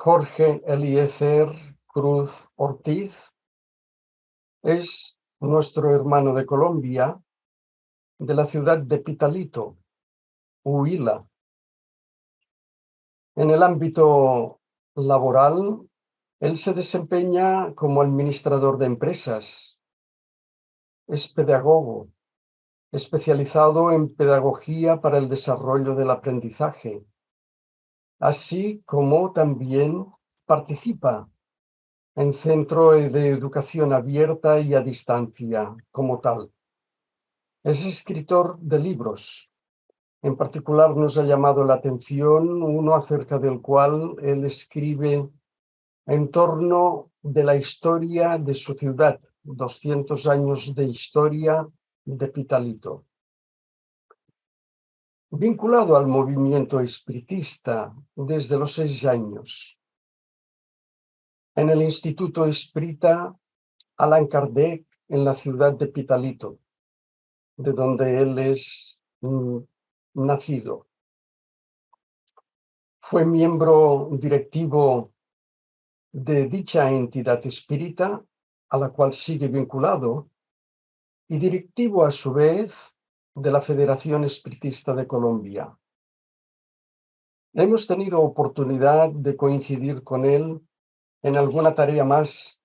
Jorge Eliezer Cruz Ortiz es nuestro hermano de Colombia, de la ciudad de Pitalito, Huila. En el ámbito laboral, él se desempeña como administrador de empresas. Es pedagogo, especializado en pedagogía para el desarrollo del aprendizaje, así como también participa en Centro de Educación Abierta y a Distancia como tal. Es escritor de libros. En particular nos ha llamado la atención uno acerca del cual él escribe en torno de la historia de su ciudad, 200 años de historia de Pitalito. Vinculado al movimiento espiritista desde los 6 años. En el Instituto Espírita Allan Kardec en la ciudad de Pitalito, de donde él es nacido. Fue miembro directivo de dicha entidad espírita, a la cual sigue vinculado, y directivo a su vez de la Federación Espiritista de Colombia. Hemos tenido oportunidad de coincidir con él en alguna tarea más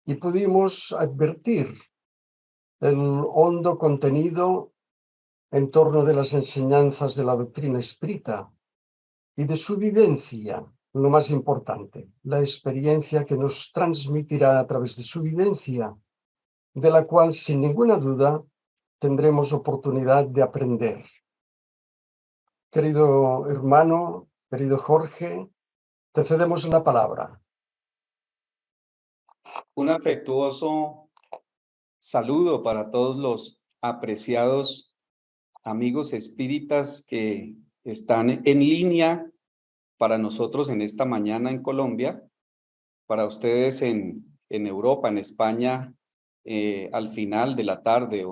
y pudimos advertir el hondo contenido en torno de las enseñanzas de la doctrina espírita y de su vivencia, lo más importante, la experiencia que nos transmitirá a través de su vivencia, de la cual sin ninguna duda tendremos oportunidad de aprender. Querido hermano, querido Jorge, te cedemos la palabra. Un afectuoso saludo para todos los apreciados amigos espíritas que están en línea para nosotros en esta mañana en Colombia, para ustedes en Europa, en España, al final de la tarde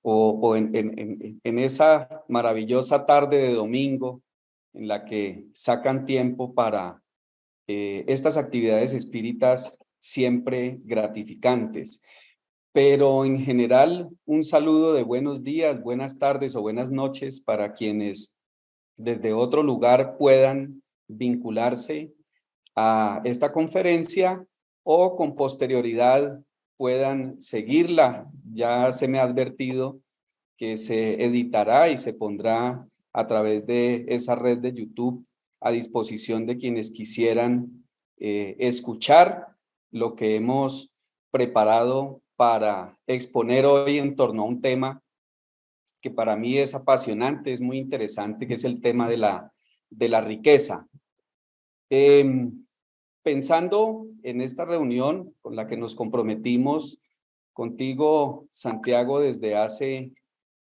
o en esa maravillosa tarde de domingo en la que sacan tiempo para estas actividades espíritas siempre gratificantes. Pero en general, un saludo de buenos días, buenas tardes o buenas noches para quienes desde otro lugar puedan vincularse a esta conferencia o con posterioridad puedan seguirla. Ya se me ha advertido que se editará y se pondrá a través de esa red de YouTube a disposición de quienes quisieran escuchar lo que hemos preparado para exponer hoy en torno a un tema que para mí es apasionante, es muy interesante, que es el tema de la riqueza. Pensando en esta reunión con la que nos comprometimos contigo, Santiago, desde hace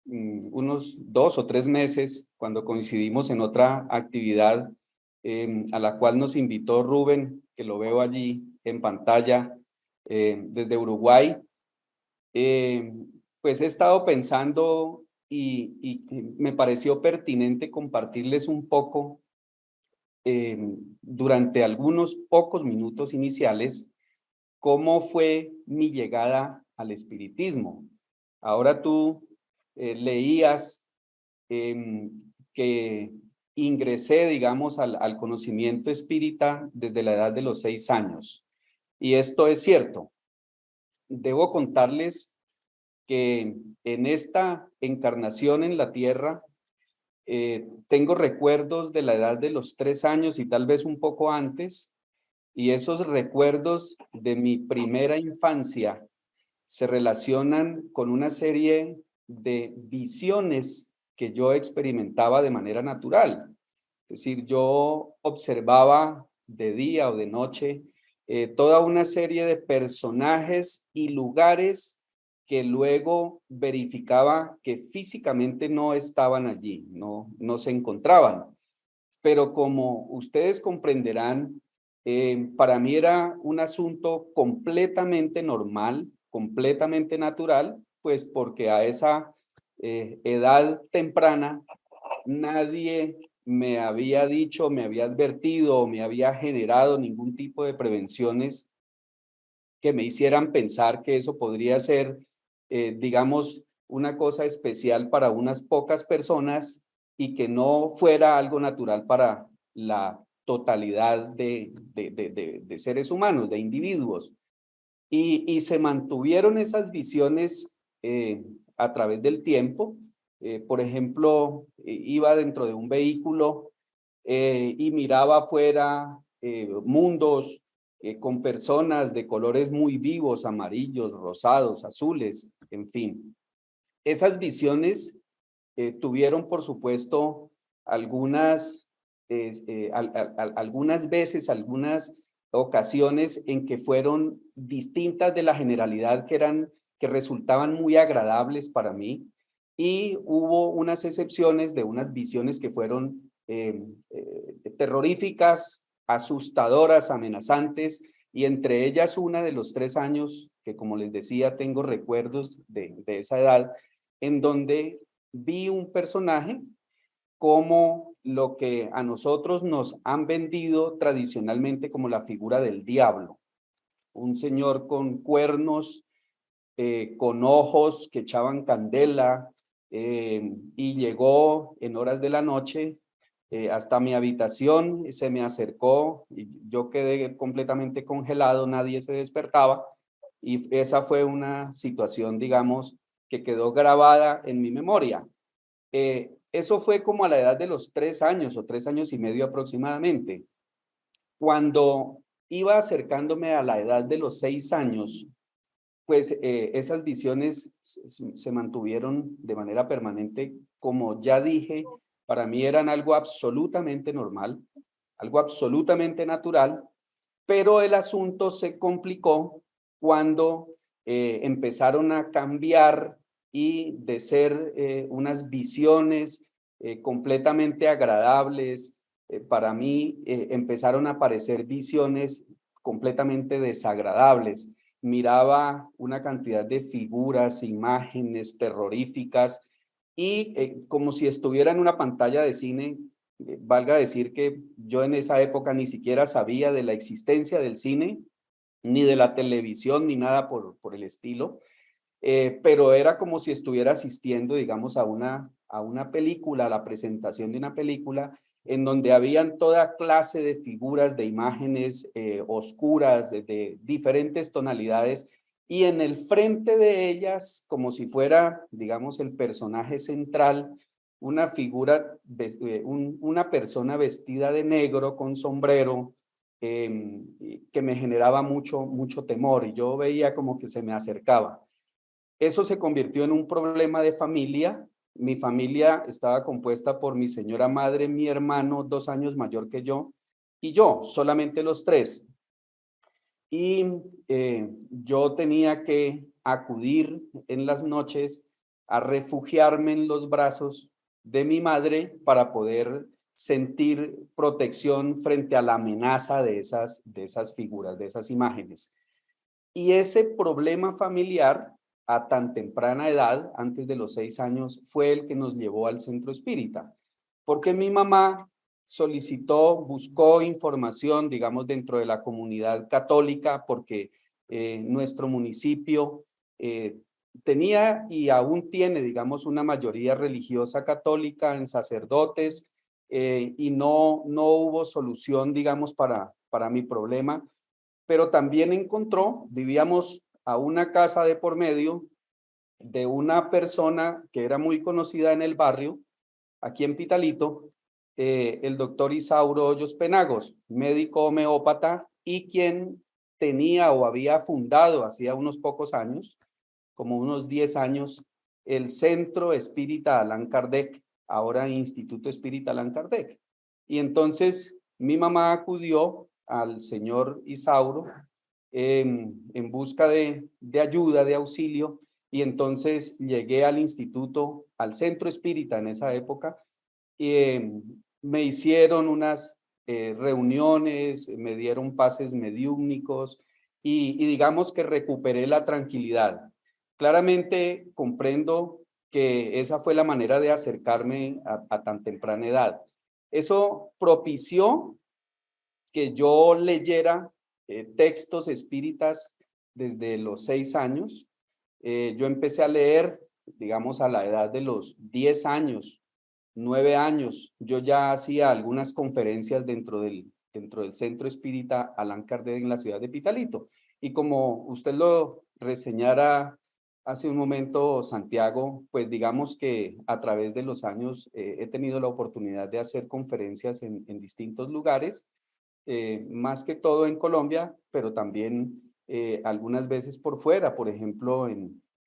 unos 2 o 3 meses, cuando coincidimos en otra actividad a la cual nos invitó Rubén, que lo veo allí en pantalla, desde Uruguay, pues he estado pensando y me pareció pertinente compartirles un poco durante algunos pocos minutos iniciales cómo fue mi llegada al espiritismo. Ahora tú leías que ingresé, digamos, al conocimiento espírita desde la edad de los 6 años. Y esto es cierto. Debo contarles que en esta encarnación en la tierra, tengo recuerdos de la edad de los 3 años y tal vez un poco antes, y esos recuerdos de mi primera infancia se relacionan con una serie de visiones que yo experimentaba de manera natural. Es decir, yo observaba de día o de noche toda una serie de personajes y lugares que luego verificaba que físicamente no estaban allí, no se encontraban. Pero como ustedes comprenderán, para mí era un asunto completamente normal, completamente natural, pues porque a esa edad temprana nadie me había dicho, me había advertido o me había generado ningún tipo de prevenciones que me hicieran pensar que eso podría ser, digamos, una cosa especial para unas pocas personas y que no fuera algo natural para la totalidad de seres humanos, de individuos. Y se mantuvieron esas visiones a través del tiempo. Por ejemplo, iba dentro de un vehículo y miraba afuera mundos con personas de colores muy vivos, amarillos, rosados, azules, en fin. Esas visiones tuvieron, por supuesto, algunas, algunas veces, algunas ocasiones en que fueron distintas de la generalidad, que resultaban muy agradables para mí, y hubo unas excepciones de unas visiones que fueron terroríficas, asustadoras, amenazantes, y entre ellas una de los 3 años, que como les decía, tengo recuerdos de esa edad, en donde vi un personaje como lo que a nosotros nos han vendido tradicionalmente como la figura del diablo. Un señor con cuernos, con ojos que echaban candela, y llegó en horas de la noche hasta mi habitación, se me acercó y yo quedé completamente congelado, nadie se despertaba, y esa fue una situación, digamos, que quedó grabada en mi memoria. Eso fue como a la edad de los 3 años o 3 años y medio aproximadamente. Cuando iba acercándome a la edad de los 6 años, pues esas visiones se mantuvieron de manera permanente. Como ya dije, para mí eran algo absolutamente normal, algo absolutamente natural, pero el asunto se complicó cuando empezaron a cambiar y de ser unas visiones completamente agradables, para mí empezaron a aparecer visiones completamente desagradables. Miraba una cantidad de figuras, imágenes terroríficas y como si estuviera en una pantalla de cine. Valga decir que yo en esa época ni siquiera sabía de la existencia del cine, ni de la televisión, ni nada por el estilo, pero era como si estuviera asistiendo, digamos, a una película, a la presentación de una película, en donde habían toda clase de figuras, de imágenes oscuras, de diferentes tonalidades, y en el frente de ellas, como si fuera, digamos, el personaje central, una figura, una persona vestida de negro con sombrero, que me generaba mucho temor, y yo veía como que se me acercaba. Eso se convirtió en un problema de familia. Mi familia estaba compuesta por mi señora madre, mi hermano 2 años mayor que yo, y yo, solamente los 3. Y yo tenía que acudir en las noches a refugiarme en los brazos de mi madre para poder sentir protección frente a la amenaza de esas figuras, de esas imágenes. Y ese problema familiar a tan temprana edad, antes de los 6 años, fue el que nos llevó al centro espírita, porque mi mamá solicitó, buscó información, digamos, dentro de la comunidad católica, porque nuestro municipio tenía y aún tiene, digamos, una mayoría religiosa católica en sacerdotes, y no hubo solución, digamos, para mi problema, pero también vivíamos a una casa de por medio de una persona que era muy conocida en el barrio, aquí en Pitalito, el doctor Isauro Hoyos Penagos, médico homeópata y quien tenía o había fundado hacía unos pocos años, como unos 10 años, el Centro Espírita Allan Kardec, ahora Instituto Espírita Allan Kardec. Y entonces mi mamá acudió al señor Isauro en busca de ayuda, de auxilio, y entonces llegué al instituto, al Centro Espírita en esa época, y me hicieron unas reuniones, me dieron pases mediúmnicos y digamos que recuperé la tranquilidad. Claramente comprendo que esa fue la manera de acercarme a tan temprana edad. Eso propició que yo leyera textos espíritas desde los 6 años. Yo empecé a leer, digamos, a la edad de los 10 años, 9 años. Yo ya hacía algunas conferencias dentro del Centro Espírita Allan Kardec en la ciudad de Pitalito. Y como usted lo reseñara hace un momento, Santiago, pues digamos que a través de los años he tenido la oportunidad de hacer conferencias en distintos lugares, más que todo en Colombia, pero también algunas veces por fuera. Por ejemplo,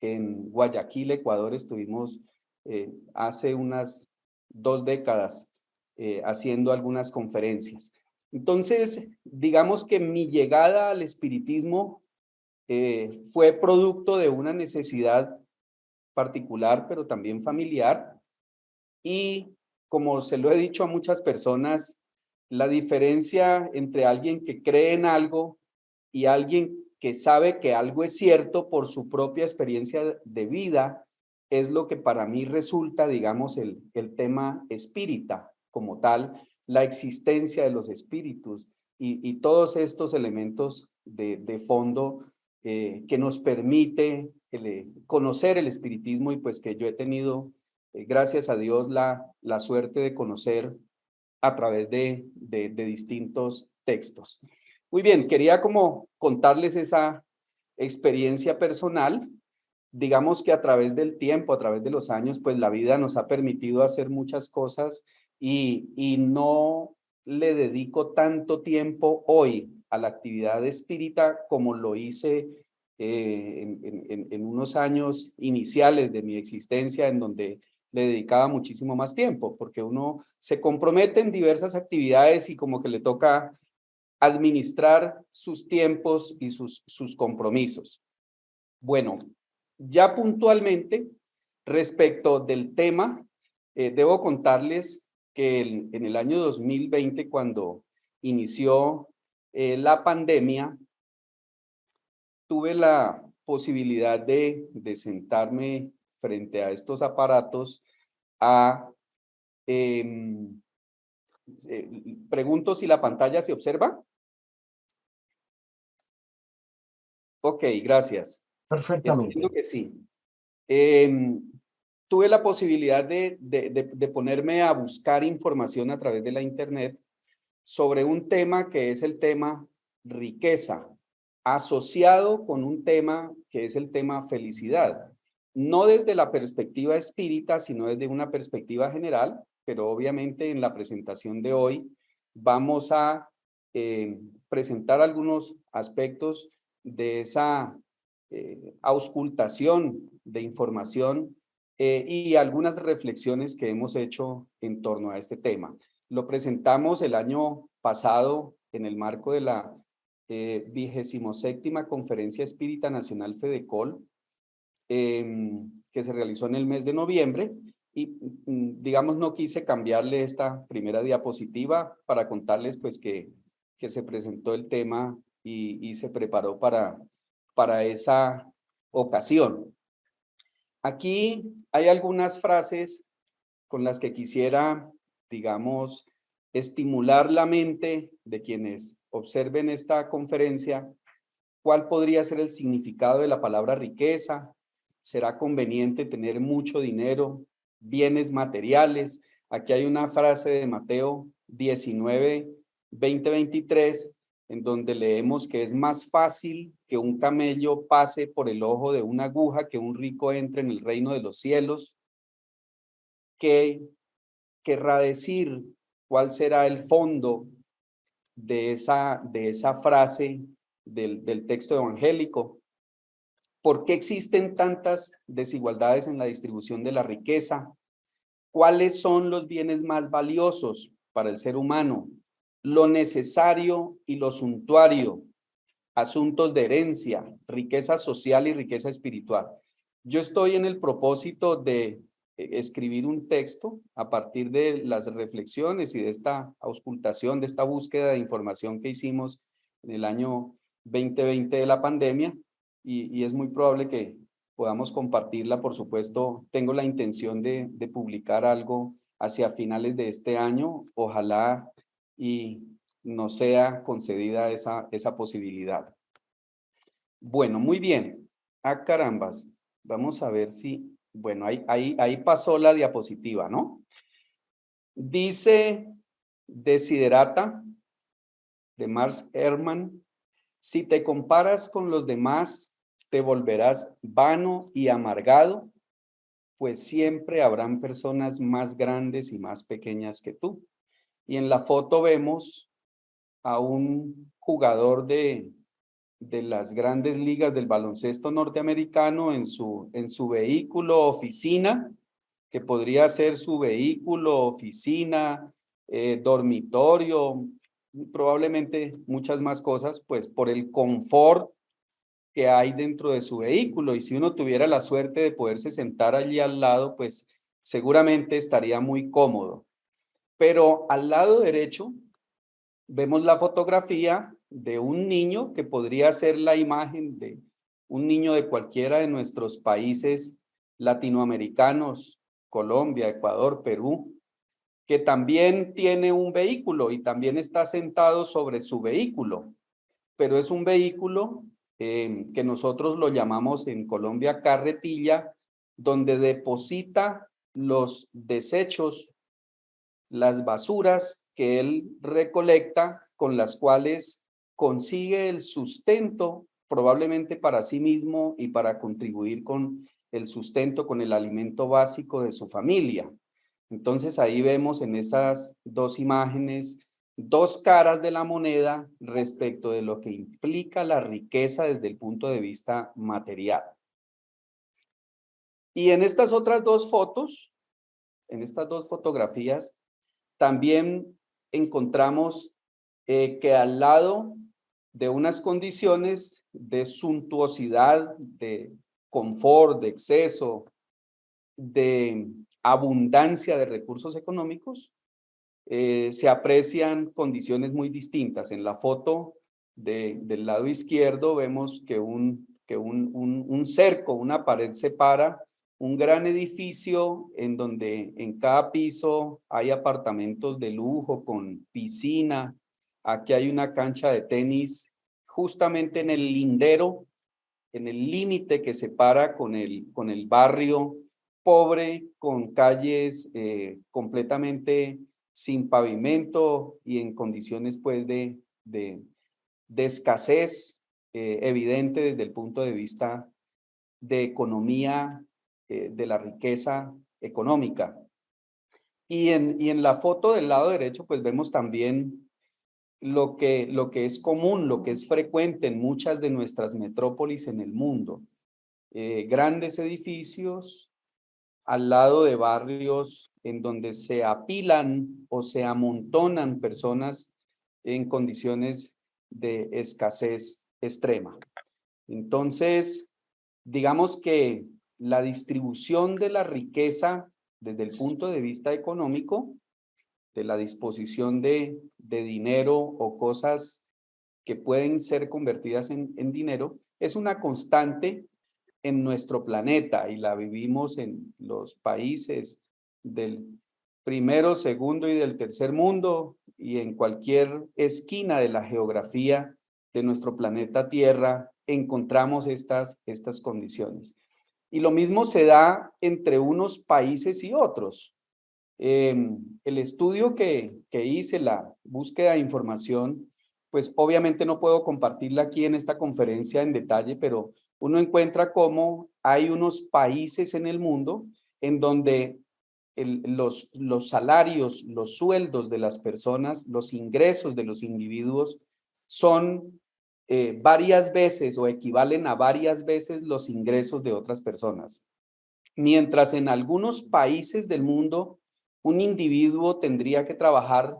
en Guayaquil, Ecuador, estuvimos hace unas 2 décadas haciendo algunas conferencias. Entonces, digamos que mi llegada al espiritismo fue producto de una necesidad particular, pero también familiar. Y como se lo he dicho a muchas personas, la diferencia entre alguien que cree en algo y alguien que sabe que algo es cierto por su propia experiencia de vida es lo que para mí resulta, digamos, el tema espírita como tal, la existencia de los espíritus y todos estos elementos de fondo que nos permite conocer el espiritismo, y pues que yo he tenido, gracias a Dios, la suerte de conocer a través de distintos textos. Muy bien, quería como contarles esa experiencia personal. Digamos que a través del tiempo, a través de los años, pues la vida nos ha permitido hacer muchas cosas y no le dedico tanto tiempo hoy a la actividad espírita como lo hice en unos años iniciales de mi existencia, en donde le dedicaba muchísimo más tiempo, porque uno se compromete en diversas actividades y como que le toca administrar sus tiempos y sus compromisos. Bueno, ya puntualmente, respecto del tema, debo contarles que en el año 2020, cuando inició la pandemia, tuve la posibilidad de sentarme frente a estos aparatos a... pregunto si la pantalla se observa. Ok, gracias. Perfectamente. Entiendo que sí. Tuve la posibilidad de ponerme a buscar información a través de la internet sobre un tema que es el tema riqueza, asociado con un tema que es el tema felicidad. No desde la perspectiva espírita, sino desde una perspectiva general, pero obviamente en la presentación de hoy vamos a presentar algunos aspectos de esa auscultación de información y algunas reflexiones que hemos hecho en torno a este tema. Lo presentamos el año pasado en el marco de la 27ª Conferencia Espírita Nacional FEDECOL, que se realizó en el mes de noviembre, y digamos no quise cambiarle esta primera diapositiva para contarles pues que se presentó el tema y se preparó para esa ocasión. Aquí hay algunas frases con las que quisiera, digamos, estimular la mente de quienes observen esta conferencia. ¿Cuál podría ser el significado de la palabra riqueza? ¿Será conveniente tener mucho dinero, bienes materiales? Aquí hay una frase de Mateo 19, 20, 23, en donde leemos que es más fácil que un camello pase por el ojo de una aguja que un rico entre en el reino de los cielos. ¿Qué querrá decir? ¿Cuál será el fondo de esa frase del texto evangélico? ¿Por qué existen tantas desigualdades en la distribución de la riqueza? ¿Cuáles son los bienes más valiosos para el ser humano? Lo necesario y lo suntuario, asuntos de herencia, riqueza social y riqueza espiritual. Yo estoy en el propósito de escribir un texto a partir de las reflexiones y de esta auscultación, de esta búsqueda de información que hicimos en el año 2020 de la pandemia, y es muy probable que podamos compartirla. Por supuesto, tengo la intención de publicar algo hacia finales de este año, ojalá y nos sea concedida esa posibilidad. Bueno, muy bien. Ah, carambas. Vamos a ver si, bueno, ahí pasó la diapositiva, ¿no? Dice Desiderata de Mars Herman: si te comparas con los demás, te volverás vano y amargado, pues siempre habrán personas más grandes y más pequeñas que tú. Y en la foto vemos a un jugador de las grandes ligas del baloncesto norteamericano en su vehículo oficina, que podría ser su vehículo, oficina, dormitorio, probablemente muchas más cosas, pues por el confort que hay dentro de su vehículo. Y si uno tuviera la suerte de poderse sentar allí al lado, pues seguramente estaría muy cómodo. Pero al lado derecho vemos la fotografía de un niño que podría ser la imagen de un niño de cualquiera de nuestros países latinoamericanos, Colombia, Ecuador, Perú, que también tiene un vehículo y también está sentado sobre su vehículo, pero es un vehículo que nosotros lo llamamos en Colombia carretilla, donde deposita los desechos, las basuras que él recolecta, con las cuales consigue el sustento probablemente para sí mismo y para contribuir con el sustento, con el alimento básico de su familia. Entonces ahí vemos en esas dos imágenes dos caras de la moneda respecto de lo que implica la riqueza desde el punto de vista material. Y en estas otras dos fotos, en estas dos fotografías, también encontramos que al lado de unas condiciones de suntuosidad, de confort, de exceso, de abundancia de recursos económicos, se aprecian condiciones muy distintas. En la foto del lado izquierdo vemos que un cerco, una pared separa un gran edificio en donde en cada piso hay apartamentos de lujo con piscina. Aquí hay una cancha de tenis justamente en el lindero, en el límite que separa con el barrio pobre, con calles completamente sin pavimento y en condiciones pues de escasez evidente desde el punto de vista de economía, de la riqueza económica. Y en la foto del lado derecho pues vemos también lo que es común, lo que es frecuente en muchas de nuestras metrópolis en el mundo. Grandes edificios al lado de barrios en donde se apilan o se amontonan personas en condiciones de escasez extrema. Entonces, digamos que la distribución de la riqueza desde el punto de vista económico, de la disposición de dinero o cosas que pueden ser convertidas en dinero, es una constante en nuestro planeta y la vivimos en los países del primero, segundo y del tercer mundo y en cualquier esquina de la geografía de nuestro planeta Tierra encontramos estas condiciones. Y lo mismo se da entre unos países y otros. El estudio que hice, la búsqueda de información, pues obviamente no puedo compartirla aquí en esta conferencia en detalle, pero uno encuentra cómo hay unos países en el mundo en donde los salarios, los sueldos de las personas, los ingresos de los individuos son varias veces o equivalen a varias veces los ingresos de otras personas. Mientras en algunos países del mundo un individuo tendría que trabajar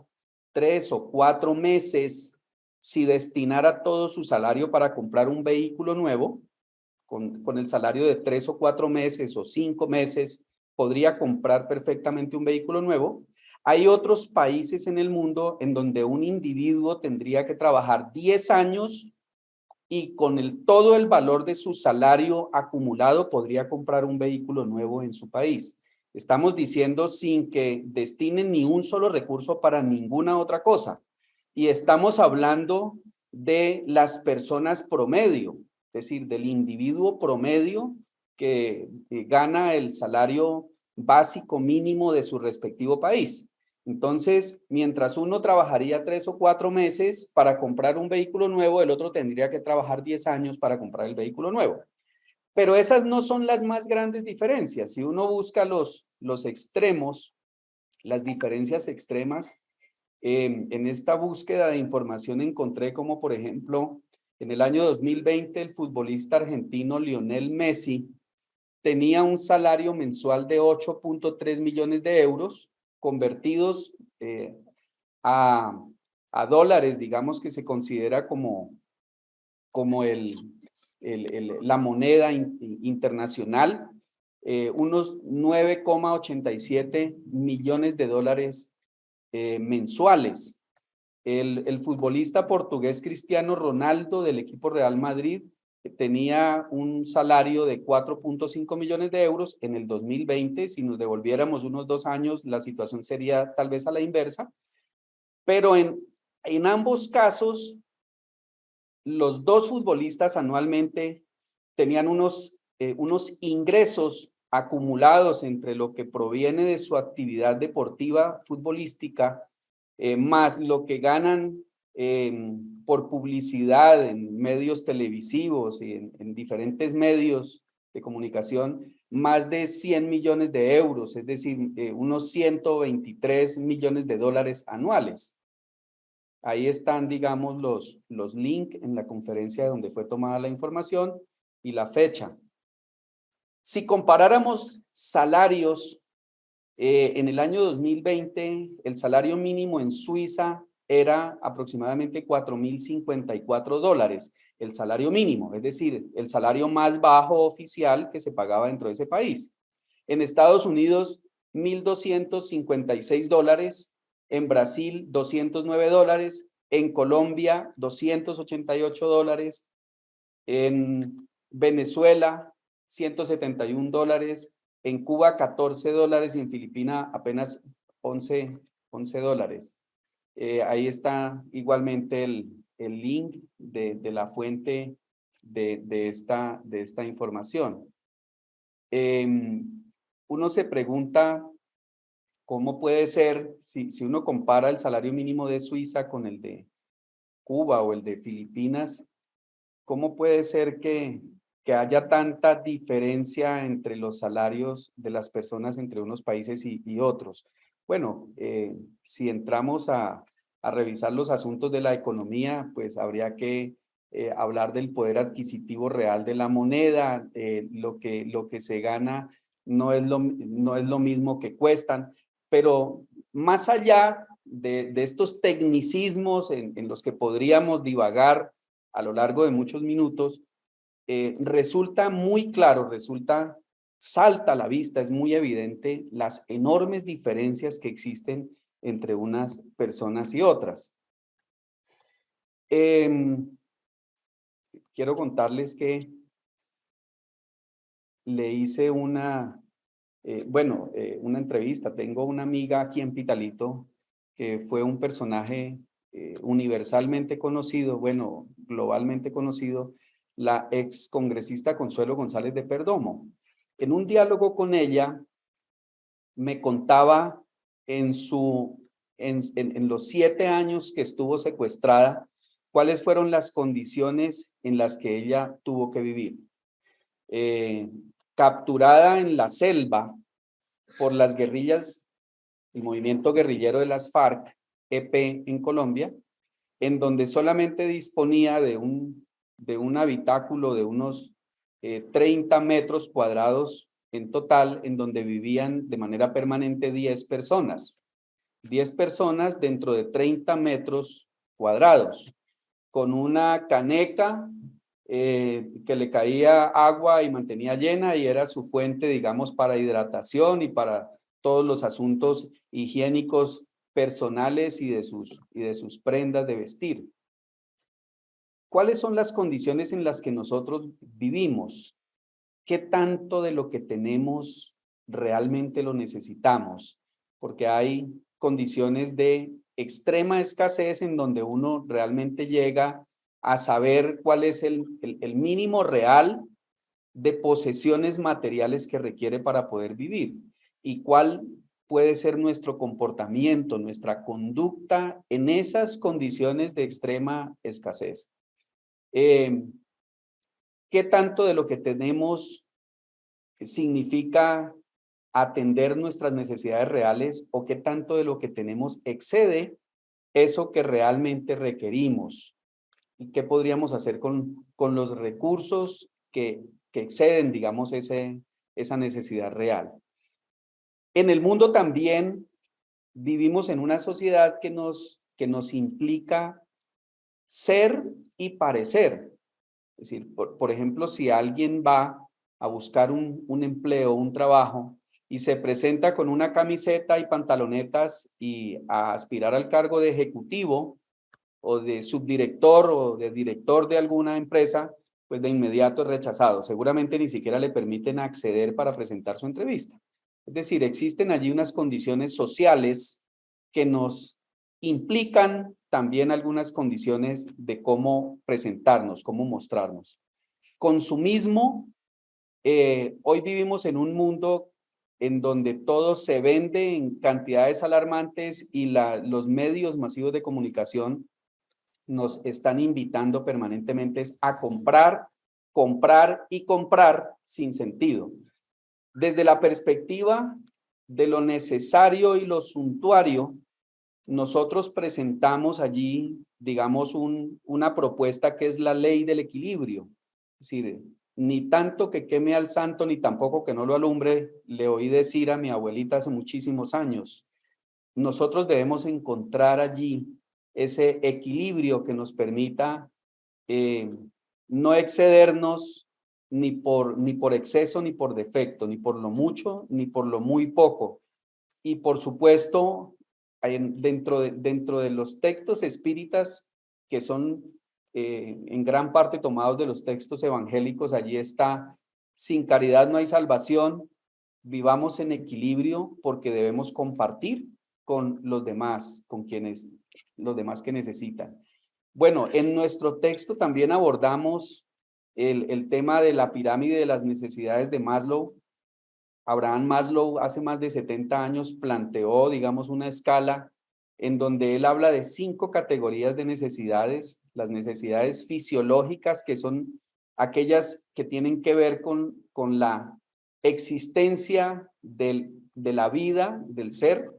3 o 4 meses si destinara todo su salario para comprar un vehículo nuevo, con el salario de 3 o 4 meses o 5 meses, podría comprar perfectamente un vehículo nuevo. Hay otros países en el mundo en donde un individuo tendría que trabajar 10 años y con todo el valor de su salario acumulado podría comprar un vehículo nuevo en su país. Estamos diciendo sin que destinen ni un solo recurso para ninguna otra cosa. Y estamos hablando de las personas promedio, es decir, del individuo promedio que gana el salario básico mínimo de su respectivo país. Entonces, mientras uno trabajaría 3 o 4 meses para comprar un vehículo nuevo, el otro tendría que trabajar 10 años para comprar el vehículo nuevo. Pero esas no son las más grandes diferencias. Si uno busca los extremos, las diferencias extremas, en esta búsqueda de información encontré como, por ejemplo, en el año 2020, el futbolista argentino Lionel Messi tenía un salario mensual de 8.3 millones de euros, convertidos a dólares, digamos que se considera como la moneda internacional, unos 9,87 millones de dólares mensuales. El futbolista portugués Cristiano Ronaldo del equipo Real Madrid tenía un salario de 4.5 millones de euros en el 2020. Si nos devolviéramos unos 2 años, la situación sería tal vez a la inversa. Pero en ambos casos, los dos futbolistas anualmente tenían unos ingresos acumulados entre lo que proviene de su actividad deportiva futbolística, más lo que ganan por publicidad en medios televisivos y en diferentes medios de comunicación, más de 100 millones de euros, es decir, unos 123 millones de dólares anuales. Ahí están, digamos, los links en la conferencia donde fue tomada la información y la fecha. Si comparáramos salarios, en el año 2020, el salario mínimo en Suiza era aproximadamente 4.054 dólares, el salario mínimo, es decir, el salario más bajo oficial que se pagaba dentro de ese país. En Estados Unidos, 1.256 dólares, en Brasil, 209 dólares, en Colombia, 288 dólares, en Venezuela, 171 dólares, en Cuba 14 dólares y en Filipinas apenas 11 dólares. Ahí está igualmente el link de la fuente de esta información. Uno se pregunta cómo puede ser, si uno compara el salario mínimo de Suiza con el de Cuba o el de Filipinas, ¿cómo puede ser que haya tanta diferencia entre los salarios de las personas entre unos países y otros? Bueno, si entramos a revisar los asuntos de la economía, pues habría que hablar del poder adquisitivo real de la moneda, lo que se gana no es lo mismo que cuestan, pero más allá de estos tecnicismos en los que podríamos divagar a lo largo de muchos minutos, resulta muy claro, salta a la vista, es muy evidente las enormes diferencias que existen entre unas personas y otras. Quiero contarles que le hice una entrevista. Tengo una amiga aquí en Pitalito que fue un personaje universalmente conocido, bueno, globalmente conocido, la ex congresista Consuelo González de Perdomo. En un diálogo con ella me contaba en los 7 años que estuvo secuestrada, ¿cuáles fueron las condiciones en las que ella tuvo que vivir? Capturada en la selva por las guerrillas, el movimiento guerrillero de las FARC, EP en Colombia, en donde solamente disponía de un habitáculo de unos 30 metros cuadrados en total, en donde vivían de manera permanente 10 personas. 10 personas dentro de 30 metros cuadrados, con una caneca que le caía agua y mantenía llena y era su fuente, digamos, para hidratación y para todos los asuntos higiénicos personales y de sus prendas de vestir. ¿Cuáles son las condiciones en las que nosotros vivimos? ¿Qué tanto de lo que tenemos realmente lo necesitamos? Porque hay condiciones de extrema escasez en donde uno realmente llega a saber cuál es el mínimo real de posesiones materiales que requiere para poder vivir y cuál puede ser nuestro comportamiento, nuestra conducta en esas condiciones de extrema escasez. ¿Qué tanto de lo que tenemos significa atender nuestras necesidades reales o qué tanto de lo que tenemos excede eso que realmente requerimos? ¿Y qué podríamos hacer con los recursos que exceden, digamos, esa necesidad real? En el mundo también vivimos en una sociedad que nos implica ser y parecer. Es decir, por ejemplo, si alguien va a buscar un empleo, un trabajo, y se presenta con una camiseta y pantalonetas y a aspirar al cargo de ejecutivo o de subdirector o de director de alguna empresa, pues de inmediato es rechazado. Seguramente ni siquiera le permiten acceder para presentar su entrevista. Es decir, existen allí unas condiciones sociales que nos implican también algunas condiciones de cómo presentarnos, cómo mostrarnos. Consumismo, hoy vivimos en un mundo en donde todo se vende en cantidades alarmantes y los medios masivos de comunicación nos están invitando permanentemente a comprar, comprar y comprar sin sentido. Desde la perspectiva de lo necesario y lo suntuario, nosotros presentamos allí, digamos, una propuesta que es la ley del equilibrio. Es decir, ni tanto que queme al santo, ni tampoco que no lo alumbre, le oí decir a mi abuelita hace muchísimos años. Nosotros debemos encontrar allí ese equilibrio que nos permita no excedernos ni por exceso, ni por defecto, ni por lo mucho, ni por lo muy poco. Y por supuesto, dentro de los textos espíritas, que son en gran parte tomados de los textos evangélicos, allí está: sin caridad no hay salvación, vivamos en equilibrio porque debemos compartir con los demás, los demás que necesitan. Bueno, en nuestro texto también abordamos el tema de la pirámide de las necesidades de Maslow. Abraham Maslow hace más de 70 años planteó, digamos, una escala en donde él habla de 5 categorías de necesidades: las necesidades fisiológicas, que son aquellas que tienen que ver con la existencia de la vida, del ser;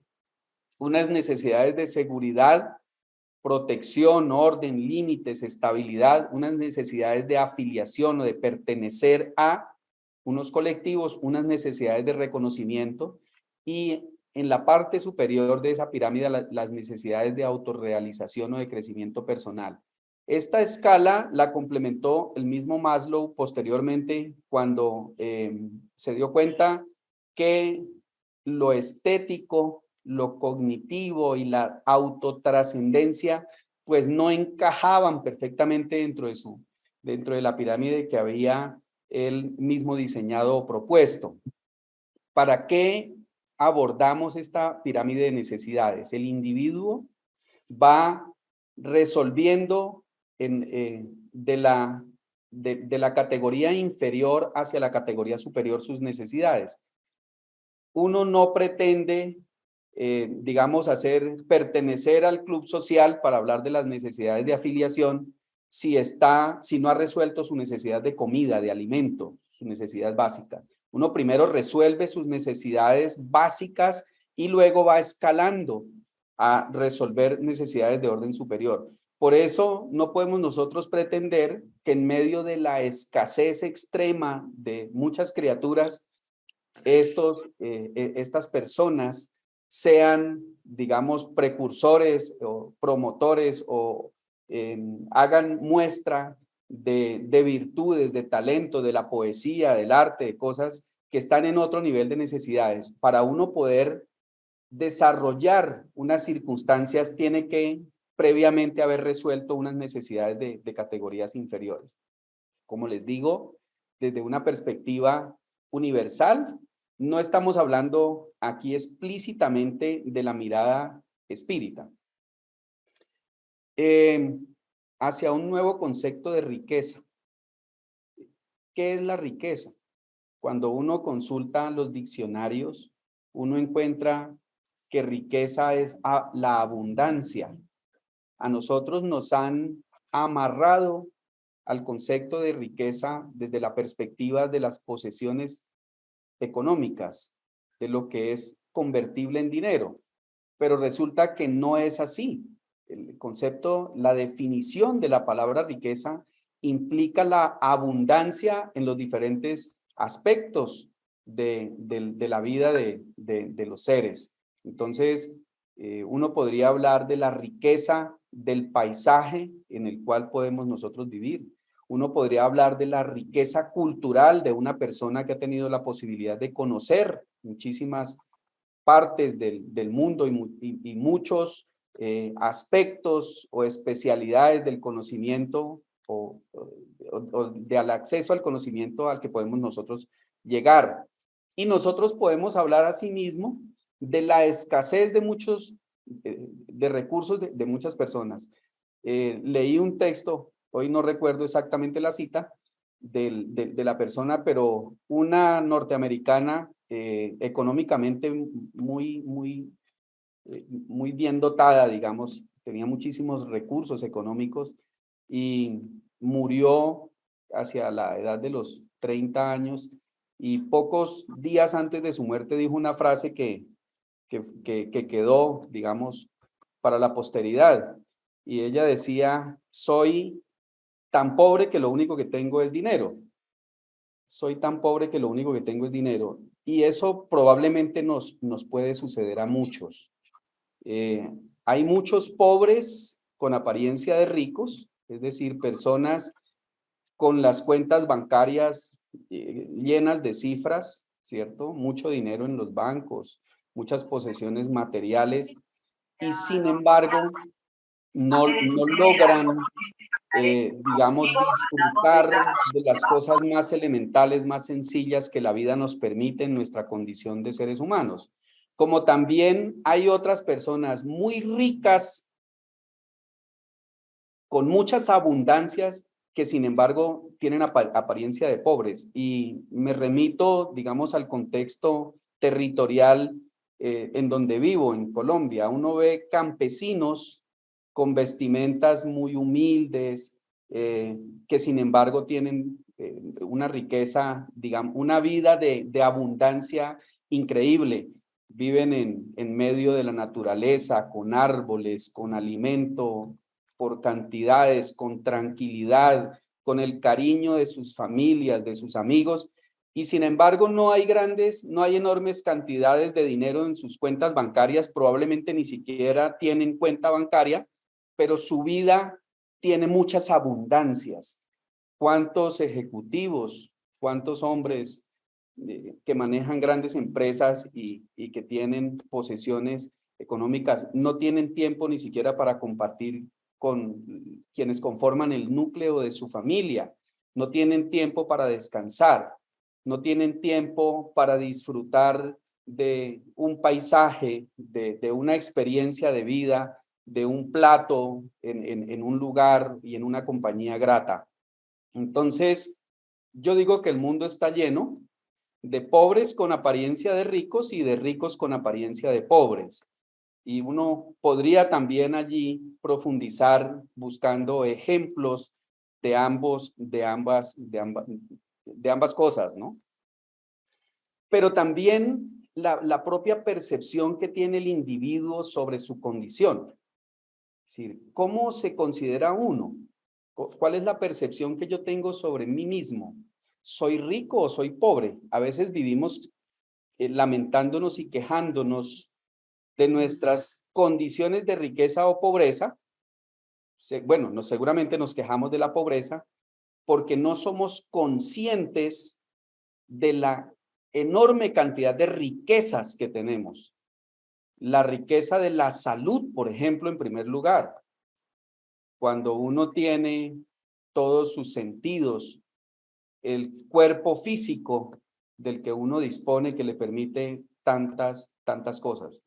unas necesidades de seguridad, protección, orden, límites, estabilidad; unas necesidades de afiliación o de pertenecer a unos colectivos; unas necesidades de reconocimiento; y en la parte superior de esa pirámide las necesidades de autorrealización o de crecimiento personal. Esta escala la complementó el mismo Maslow posteriormente cuando se dio cuenta que lo estético, lo cognitivo y la autotrascendencia pues no encajaban perfectamente dentro de la pirámide que había él mismo diseñado o propuesto. ¿Para qué abordamos esta pirámide de necesidades? El individuo va resolviendo de la categoría inferior hacia la categoría superior sus necesidades. Uno no pretende digamos, pertenecer al club social para hablar de las necesidades de afiliación si no ha resuelto su necesidad de comida, de alimento, su necesidad básica. Uno primero resuelve sus necesidades básicas y luego va escalando a resolver necesidades de orden superior. Por eso no podemos nosotros pretender que en medio de la escasez extrema de muchas criaturas, estas personas sean, digamos, precursores o promotores o hagan muestra de virtudes, de talento, de la poesía, del arte, de cosas que están en otro nivel de necesidades. Para uno poder desarrollar unas circunstancias, tiene que previamente haber resuelto unas necesidades de categorías inferiores. Como les digo, desde una perspectiva universal, no estamos hablando aquí explícitamente de la mirada espírita. Hacia un nuevo concepto de riqueza. ¿Qué es la riqueza? Cuando uno consulta los diccionarios, uno encuentra que riqueza es la abundancia. A nosotros nos han amarrado al concepto de riqueza desde la perspectiva de las posesiones económicas, de lo que es convertible en dinero. Pero resulta que no es así. El concepto, la definición de la palabra riqueza implica la abundancia en los diferentes aspectos de la vida de los seres. Entonces, uno podría hablar de la riqueza del paisaje en el cual podemos nosotros vivir. Uno podría hablar de la riqueza cultural de una persona que ha tenido la posibilidad de conocer muchísimas partes del mundo y muchos aspectos o especialidades del conocimiento o del acceso al conocimiento al que podemos nosotros llegar. Y nosotros podemos hablar asimismo de la escasez de muchos de recursos de muchas personas. Leí un texto, hoy no recuerdo exactamente la cita de la persona, pero una norteamericana económicamente muy bien dotada, digamos, tenía muchísimos recursos económicos y murió hacia la edad de los 30 años y pocos días antes de su muerte dijo una frase que quedó, digamos, para la posteridad. Y ella decía, soy tan pobre que lo único que tengo es dinero. Soy tan pobre que lo único que tengo es dinero. Y eso probablemente nos puede suceder a muchos. Hay muchos pobres con apariencia de ricos, es decir, personas con las cuentas bancarias llenas de cifras, ¿cierto? Mucho dinero en los bancos, muchas posesiones materiales y sin embargo no logran, digamos, disfrutar de las cosas más elementales, más sencillas que la vida nos permite en nuestra condición de seres humanos. Como también hay otras personas muy ricas con muchas abundancias que sin embargo tienen apariencia de pobres. Y me remito, digamos, al contexto territorial en donde vivo, en Colombia. Uno ve campesinos con vestimentas muy humildes, que sin embargo tienen una riqueza, digamos, una vida de abundancia increíble. Viven en medio de la naturaleza, con árboles, con alimento, por cantidades, con tranquilidad, con el cariño de sus familias, de sus amigos, y sin embargo no hay enormes cantidades de dinero en sus cuentas bancarias, probablemente ni siquiera tienen cuenta bancaria, pero su vida tiene muchas abundancias. ¿Cuántos ejecutivos, cuántos hombres que manejan grandes empresas y que tienen posesiones económicas no tienen tiempo ni siquiera para compartir con quienes conforman el núcleo de su familia? No tienen tiempo para descansar, no tienen tiempo para disfrutar de un paisaje, de una experiencia de vida, de un plato en un lugar y en una compañía grata. Entonces, yo digo que el mundo está lleno de pobres con apariencia de ricos y de ricos con apariencia de pobres. Y uno podría también allí profundizar buscando ejemplos de ambas cosas, ¿no? Pero también la propia percepción que tiene el individuo sobre su condición. Es decir, ¿cómo se considera uno? ¿Cuál es la percepción que yo tengo sobre mí mismo? ¿Soy rico o soy pobre? A veces vivimos lamentándonos y quejándonos de nuestras condiciones de riqueza o pobreza. Bueno, seguramente nos quejamos de la pobreza porque no somos conscientes de la enorme cantidad de riquezas que tenemos. La riqueza de la salud, por ejemplo, en primer lugar. Cuando uno tiene todos sus sentidos, el cuerpo físico del que uno dispone que le permite tantas cosas.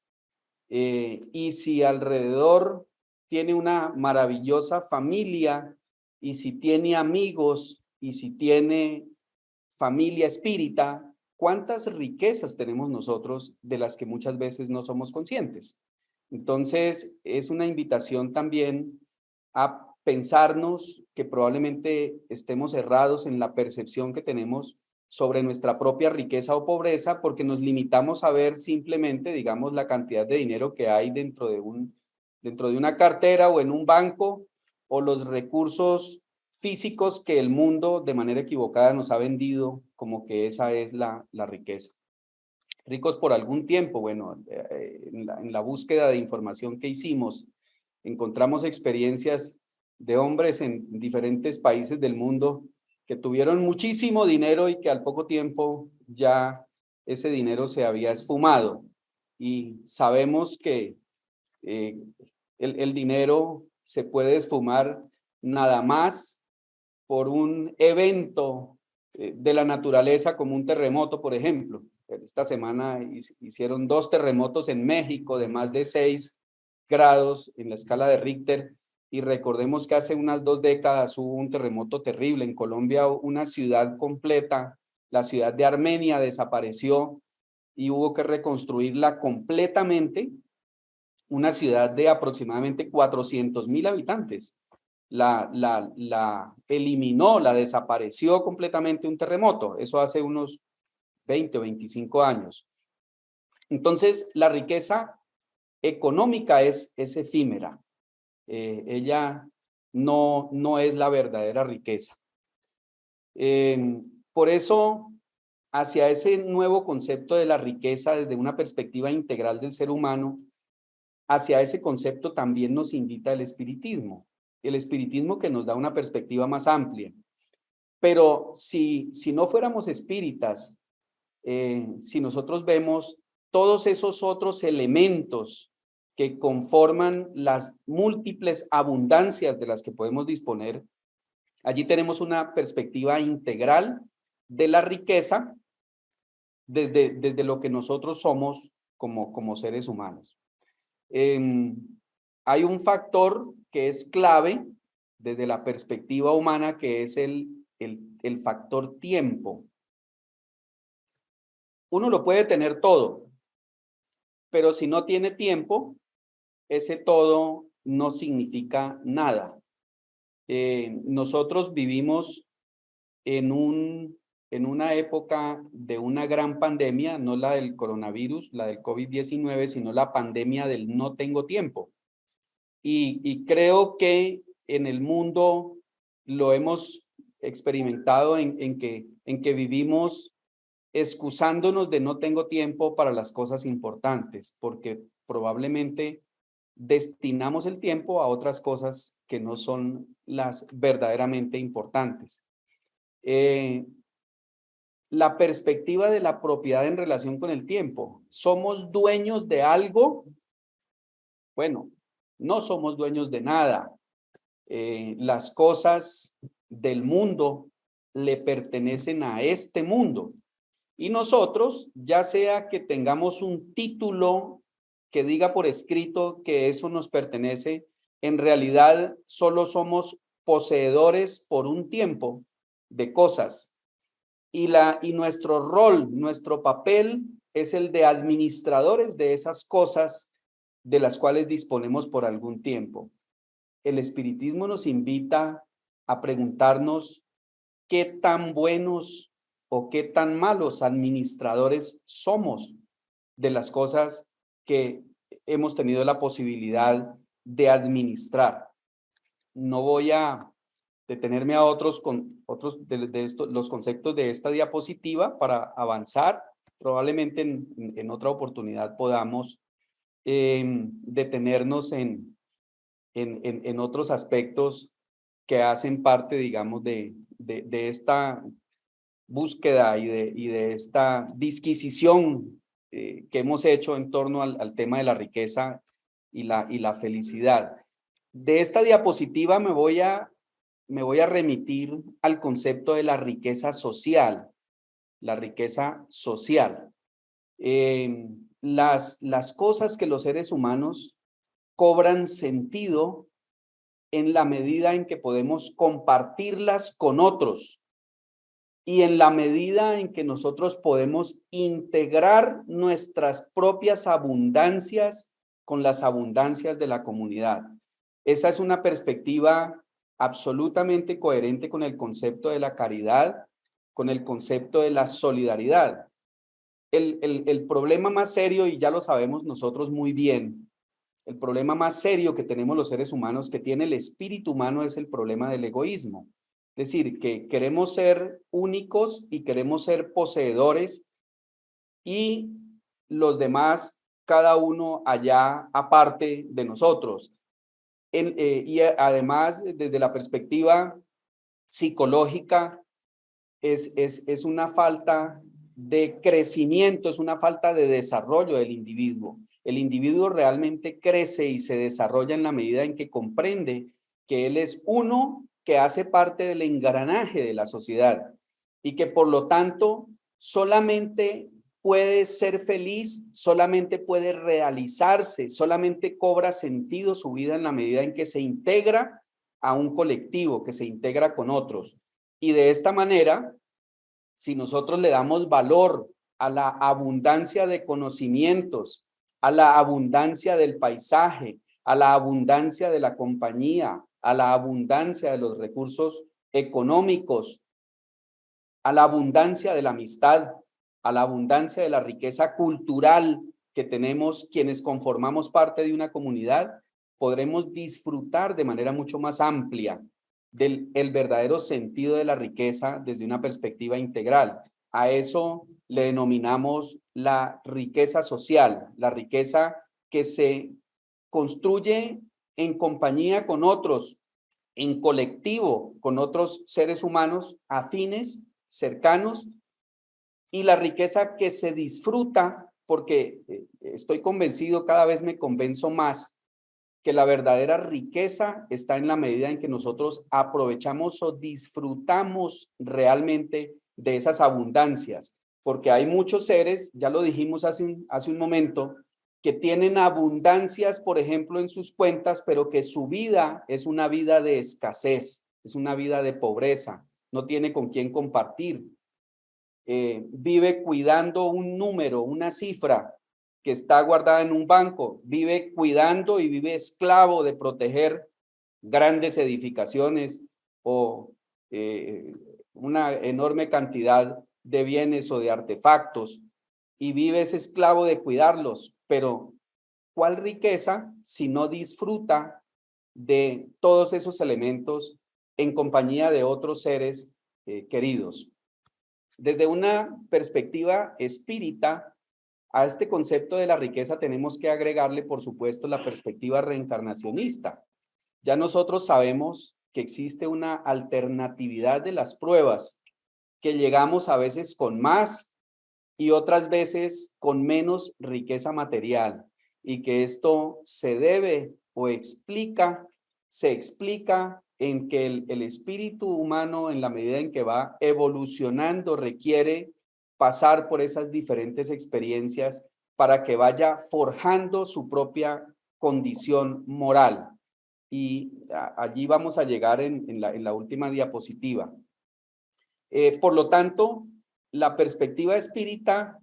Y si alrededor tiene una maravillosa familia, y si tiene amigos, y si tiene familia espírita, ¿cuántas riquezas tenemos nosotros de las que muchas veces no somos conscientes? Entonces, es una invitación también a pensarnos que probablemente estemos errados en la percepción que tenemos sobre nuestra propia riqueza o pobreza, porque nos limitamos a ver simplemente, digamos, la cantidad de dinero que hay dentro de una cartera o en un banco, o los recursos físicos que el mundo de manera equivocada nos ha vendido como que esa es la riqueza. Ricos por algún tiempo, bueno, en la búsqueda de información que hicimos, encontramos experiencias de hombres en diferentes países del mundo que tuvieron muchísimo dinero y que al poco tiempo ya ese dinero se había esfumado. Y sabemos que el dinero se puede esfumar nada más por un evento de la naturaleza como un terremoto, por ejemplo. Esta semana hicieron 2 terremotos en México de más de 6 grados en la escala de Richter, y recordemos que hace unas 2 décadas hubo un terremoto terrible en Colombia. Una ciudad completa, la ciudad de Armenia, desapareció y hubo que reconstruirla completamente, una ciudad de aproximadamente 400,000 habitantes. La eliminó, la desapareció completamente un terremoto. Eso hace unos 20 o 25 años. Entonces, la riqueza económica es efímera. Ella no es la verdadera riqueza. Por eso, hacia ese nuevo concepto de la riqueza desde una perspectiva integral del ser humano, hacia ese concepto también nos invita el espiritismo que nos da una perspectiva más amplia. Pero si no fuéramos espíritas, si nosotros vemos todos esos otros elementos que conforman las múltiples abundancias de las que podemos disponer, allí tenemos una perspectiva integral de la riqueza desde lo que nosotros somos como seres humanos. Hay un factor que es clave desde la perspectiva humana, que es el factor tiempo. Uno lo puede tener todo, pero si no tiene tiempo, ese todo no significa nada. Nosotros vivimos en una época de una gran pandemia, no la del coronavirus, la del COVID-19, sino la pandemia del no tengo tiempo. Y creo que en el mundo lo hemos experimentado en que vivimos excusándonos de no tengo tiempo para las cosas importantes, porque probablemente destinamos el tiempo a otras cosas que no son las verdaderamente importantes. La perspectiva de la propiedad en relación con el tiempo. ¿Somos dueños de algo? Bueno, no somos dueños de nada. Las cosas del mundo le pertenecen a este mundo. Y nosotros, ya sea que tengamos un título que diga por escrito que eso nos pertenece, en realidad solo somos poseedores por un tiempo de cosas. y nuestro rol, nuestro papel es el de administradores de esas cosas de las cuales disponemos por algún tiempo. El espiritismo nos invita a preguntarnos qué tan buenos o qué tan malos administradores somos de las cosas que hemos tenido la posibilidad de administrar. No voy a detenerme a otros de estos, los conceptos de esta diapositiva para avanzar. Probablemente en otra oportunidad podamos detenernos en otros aspectos que hacen parte, digamos, de esta búsqueda y de esta disquisición que hemos hecho en torno al tema de la riqueza y la felicidad. De esta diapositiva me voy a remitir al concepto de la riqueza social. La riqueza social. Las cosas que los seres humanos cobran sentido en la medida en que podemos compartirlas con otros y en la medida en que nosotros podemos integrar nuestras propias abundancias con las abundancias de la comunidad. Esa es una perspectiva absolutamente coherente con el concepto de la caridad, con el concepto de la solidaridad. El problema más serio, y ya lo sabemos nosotros muy bien, el problema más serio que tenemos los seres humanos, que tiene el espíritu humano, es el problema del egoísmo. Es decir, que queremos ser únicos y queremos ser poseedores y los demás, cada uno allá aparte de nosotros. Y además, desde la perspectiva psicológica, es una falta de crecimiento, es una falta de desarrollo del individuo. El individuo realmente crece y se desarrolla en la medida en que comprende que él es uno que hace parte del engranaje de la sociedad y que por lo tanto solamente puede ser feliz, solamente puede realizarse, solamente cobra sentido su vida en la medida en que se integra a un colectivo, que se integra con otros. Y de esta manera, si nosotros le damos valor a la abundancia de conocimientos, a la abundancia del paisaje, a la abundancia de la compañía, a la abundancia de los recursos económicos, a la abundancia de la amistad, a la abundancia de la riqueza cultural que tenemos quienes conformamos parte de una comunidad, podremos disfrutar de manera mucho más amplia del verdadero sentido de la riqueza desde una perspectiva integral. A eso le denominamos la riqueza social, la riqueza que se construye en compañía con otros, en colectivo con otros seres humanos afines, cercanos, y la riqueza que se disfruta, porque estoy convencido, cada vez me convenzo más, que la verdadera riqueza está en la medida en que nosotros aprovechamos o disfrutamos realmente de esas abundancias, porque hay muchos seres, ya lo dijimos hace un momento, que tienen abundancias, por ejemplo, en sus cuentas, pero que su vida es una vida de escasez, es una vida de pobreza, no tiene con quién compartir. Vive cuidando un número, una cifra que está guardada en un banco, vive cuidando y vive esclavo de proteger grandes edificaciones o una enorme cantidad de bienes o de artefactos, y vive ese esclavo de cuidarlos. Pero ¿cuál riqueza si no disfruta de todos esos elementos en compañía de otros seres queridos? Desde una perspectiva espírita, a este concepto de la riqueza tenemos que agregarle, por supuesto, la perspectiva reencarnacionista. Ya nosotros sabemos que existe una alternatividad de las pruebas, que llegamos a veces con más y otras veces con menos riqueza material, y que esto se debe o se explica en que el espíritu humano, en la medida en que va evolucionando, requiere pasar por esas diferentes experiencias para que vaya forjando su propia condición moral. Y allí vamos a llegar en la última diapositiva. Por lo tanto, la perspectiva espírita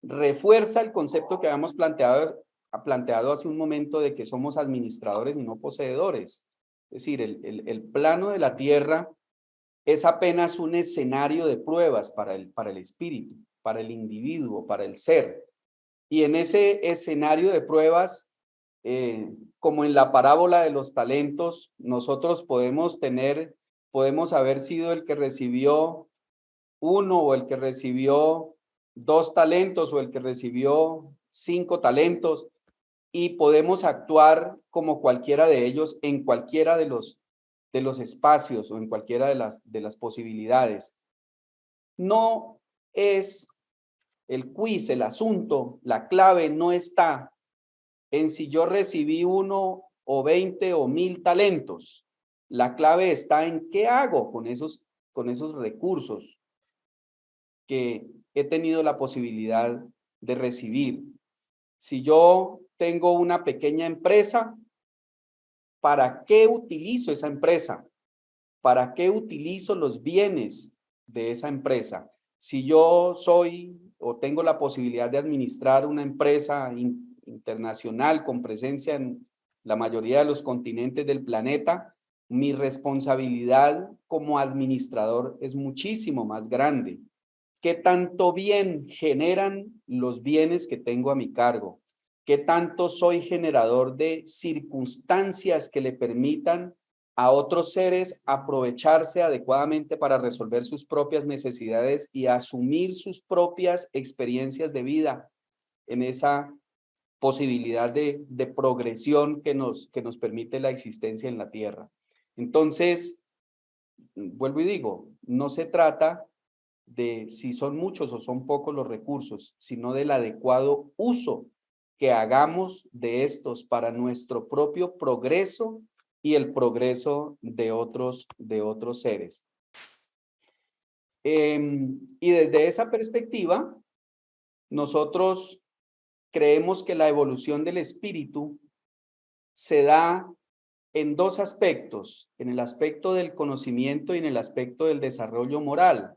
refuerza el concepto que habíamos planteado hace un momento de que somos administradores y no poseedores. Es decir, el plano de la tierra es apenas un escenario de pruebas para el espíritu, para el individuo, para el ser. Y en ese escenario de pruebas, como en la parábola de los talentos, nosotros podemos haber sido el que recibió 1 o el que recibió 2 talentos o el que recibió 5 talentos, y podemos actuar como cualquiera de ellos en cualquiera de los espacios o en cualquiera de las posibilidades. No es el quiz, el asunto, la clave no está en si yo recibí 1 o 20 o 1000 talentos. La clave está en qué hago con esos recursos que he tenido la posibilidad de recibir. Si yo tengo una pequeña empresa, ¿para qué utilizo esa empresa? ¿Para qué utilizo los bienes de esa empresa? Si yo soy o tengo la posibilidad de administrar una empresa internacional con presencia en la mayoría de los continentes del planeta, mi responsabilidad como administrador es muchísimo más grande. ¿Qué tanto bien generan los bienes que tengo a mi cargo? ¿Qué tanto soy generador de circunstancias que le permitan a otros seres aprovecharse adecuadamente para resolver sus propias necesidades y asumir sus propias experiencias de vida en esa posibilidad de progresión que nos permite la existencia en la tierra? Entonces, vuelvo y digo, no se trata de si son muchos o son pocos los recursos, sino del adecuado uso que hagamos de estos para nuestro propio progreso y el progreso de otros seres. Y desde esa perspectiva, nosotros creemos que la evolución del espíritu se da en 2 aspectos, en el aspecto del conocimiento y en el aspecto del desarrollo moral.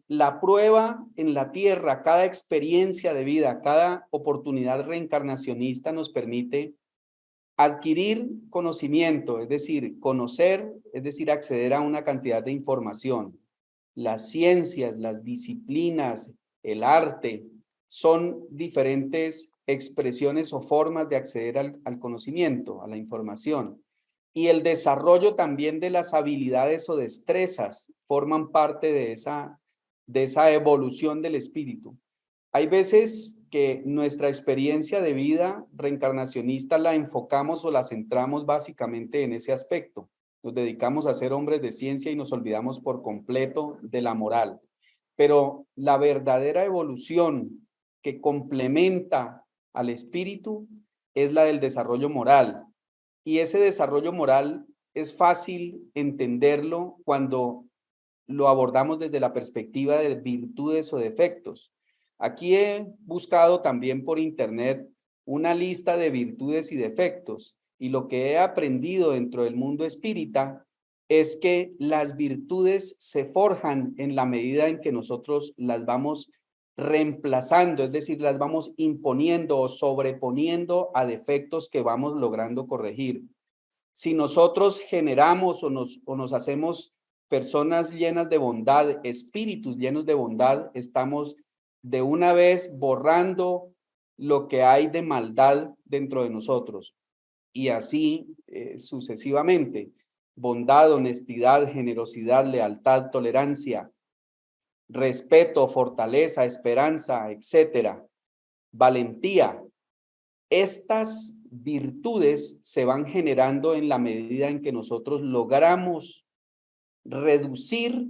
La prueba en la tierra, cada experiencia de vida, cada oportunidad reencarnacionista nos permite adquirir conocimiento, es decir, conocer, es decir, acceder a una cantidad de información. Las ciencias, las disciplinas, el arte, son diferentes expresiones o formas de acceder al conocimiento, a la información. Y el desarrollo también de las habilidades o destrezas forman parte de esa evolución del espíritu. Hay veces que nuestra experiencia de vida reencarnacionista la enfocamos o la centramos básicamente en ese aspecto. Nos dedicamos a ser hombres de ciencia y nos olvidamos por completo de la moral. Pero la verdadera evolución que complementa al espíritu es la del desarrollo moral. Y ese desarrollo moral es fácil entenderlo cuando lo abordamos desde la perspectiva de virtudes o defectos. Aquí he buscado también por internet una lista de virtudes y defectos, y lo que he aprendido dentro del mundo espírita es que las virtudes se forjan en la medida en que nosotros las vamos reemplazando, es decir, las vamos imponiendo o sobreponiendo a defectos que vamos logrando corregir. Si nosotros generamos o nos hacemos personas llenas de bondad, espíritus llenos de bondad, estamos de una vez borrando lo que hay de maldad dentro de nosotros. Y así sucesivamente. Bondad, honestidad, generosidad, lealtad, tolerancia, respeto, fortaleza, esperanza, etcétera. Valentía. Estas virtudes se van generando en la medida en que nosotros logramos reducir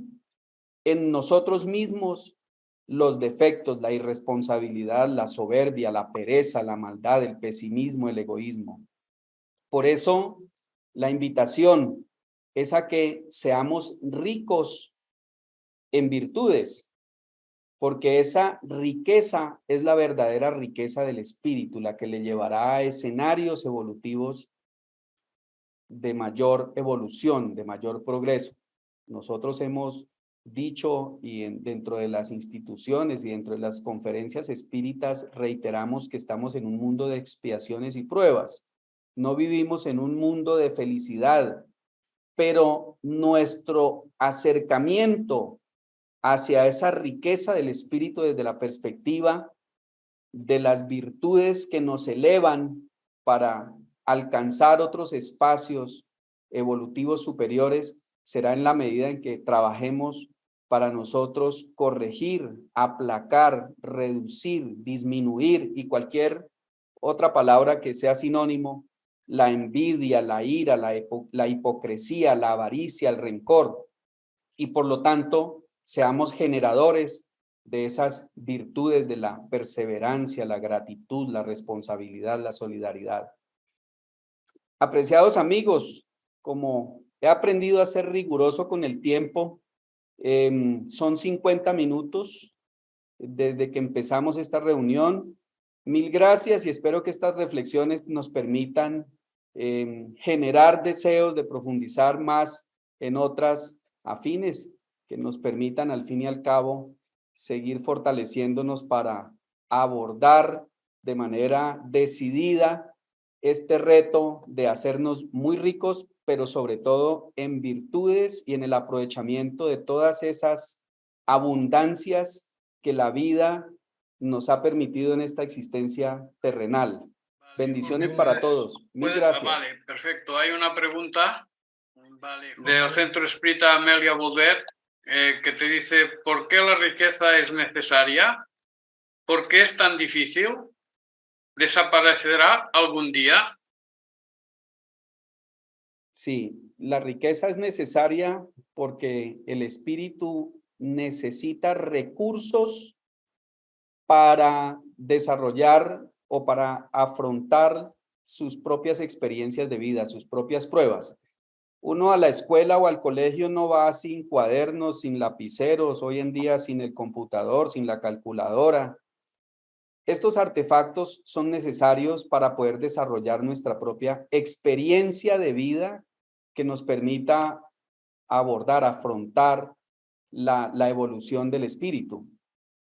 en nosotros mismos los defectos, la irresponsabilidad, la soberbia, la pereza, la maldad, el pesimismo, el egoísmo. Por eso, la invitación es a que seamos ricos en virtudes, porque esa riqueza es la verdadera riqueza del espíritu, la que le llevará a escenarios evolutivos de mayor evolución, de mayor progreso. Nosotros hemos dicho y dentro de las instituciones y dentro de las conferencias espíritas reiteramos que estamos en un mundo de expiaciones y pruebas. No vivimos en un mundo de felicidad, pero nuestro acercamiento hacia esa riqueza del espíritu desde la perspectiva de las virtudes que nos elevan para alcanzar otros espacios evolutivos superiores será en la medida en que trabajemos para nosotros corregir, aplacar, reducir, disminuir y cualquier otra palabra que sea sinónimo, la envidia, la ira, la hipocresía, la avaricia, el rencor, y por lo tanto seamos generadores de esas virtudes de la perseverancia, la gratitud, la responsabilidad, la solidaridad. Apreciados amigos, como he aprendido a ser riguroso con el tiempo, son 50 minutos desde que empezamos esta reunión. Mil gracias y espero que estas reflexiones nos permitan generar deseos de profundizar más en otras afines que nos permitan al fin y al cabo seguir fortaleciéndonos para abordar de manera decidida este reto de hacernos muy ricos, pero sobre todo en virtudes y en el aprovechamiento de todas esas abundancias que la vida nos ha permitido en esta existencia terrenal. Bendiciones para todos. Mil gracias. Vale, perfecto. Hay una pregunta del Centro Espírita Amelia Boudet que te dice: ¿por qué la riqueza es necesaria? ¿Por qué es tan difícil? ¿Desaparecerá algún día? Sí, la riqueza es necesaria porque el espíritu necesita recursos para desarrollar o para afrontar sus propias experiencias de vida, sus propias pruebas. Uno a la escuela o al colegio no va sin cuadernos, sin lapiceros, hoy en día sin el computador, sin la calculadora. Estos artefactos son necesarios para poder desarrollar nuestra propia experiencia de vida que nos permita abordar, afrontar la evolución del espíritu.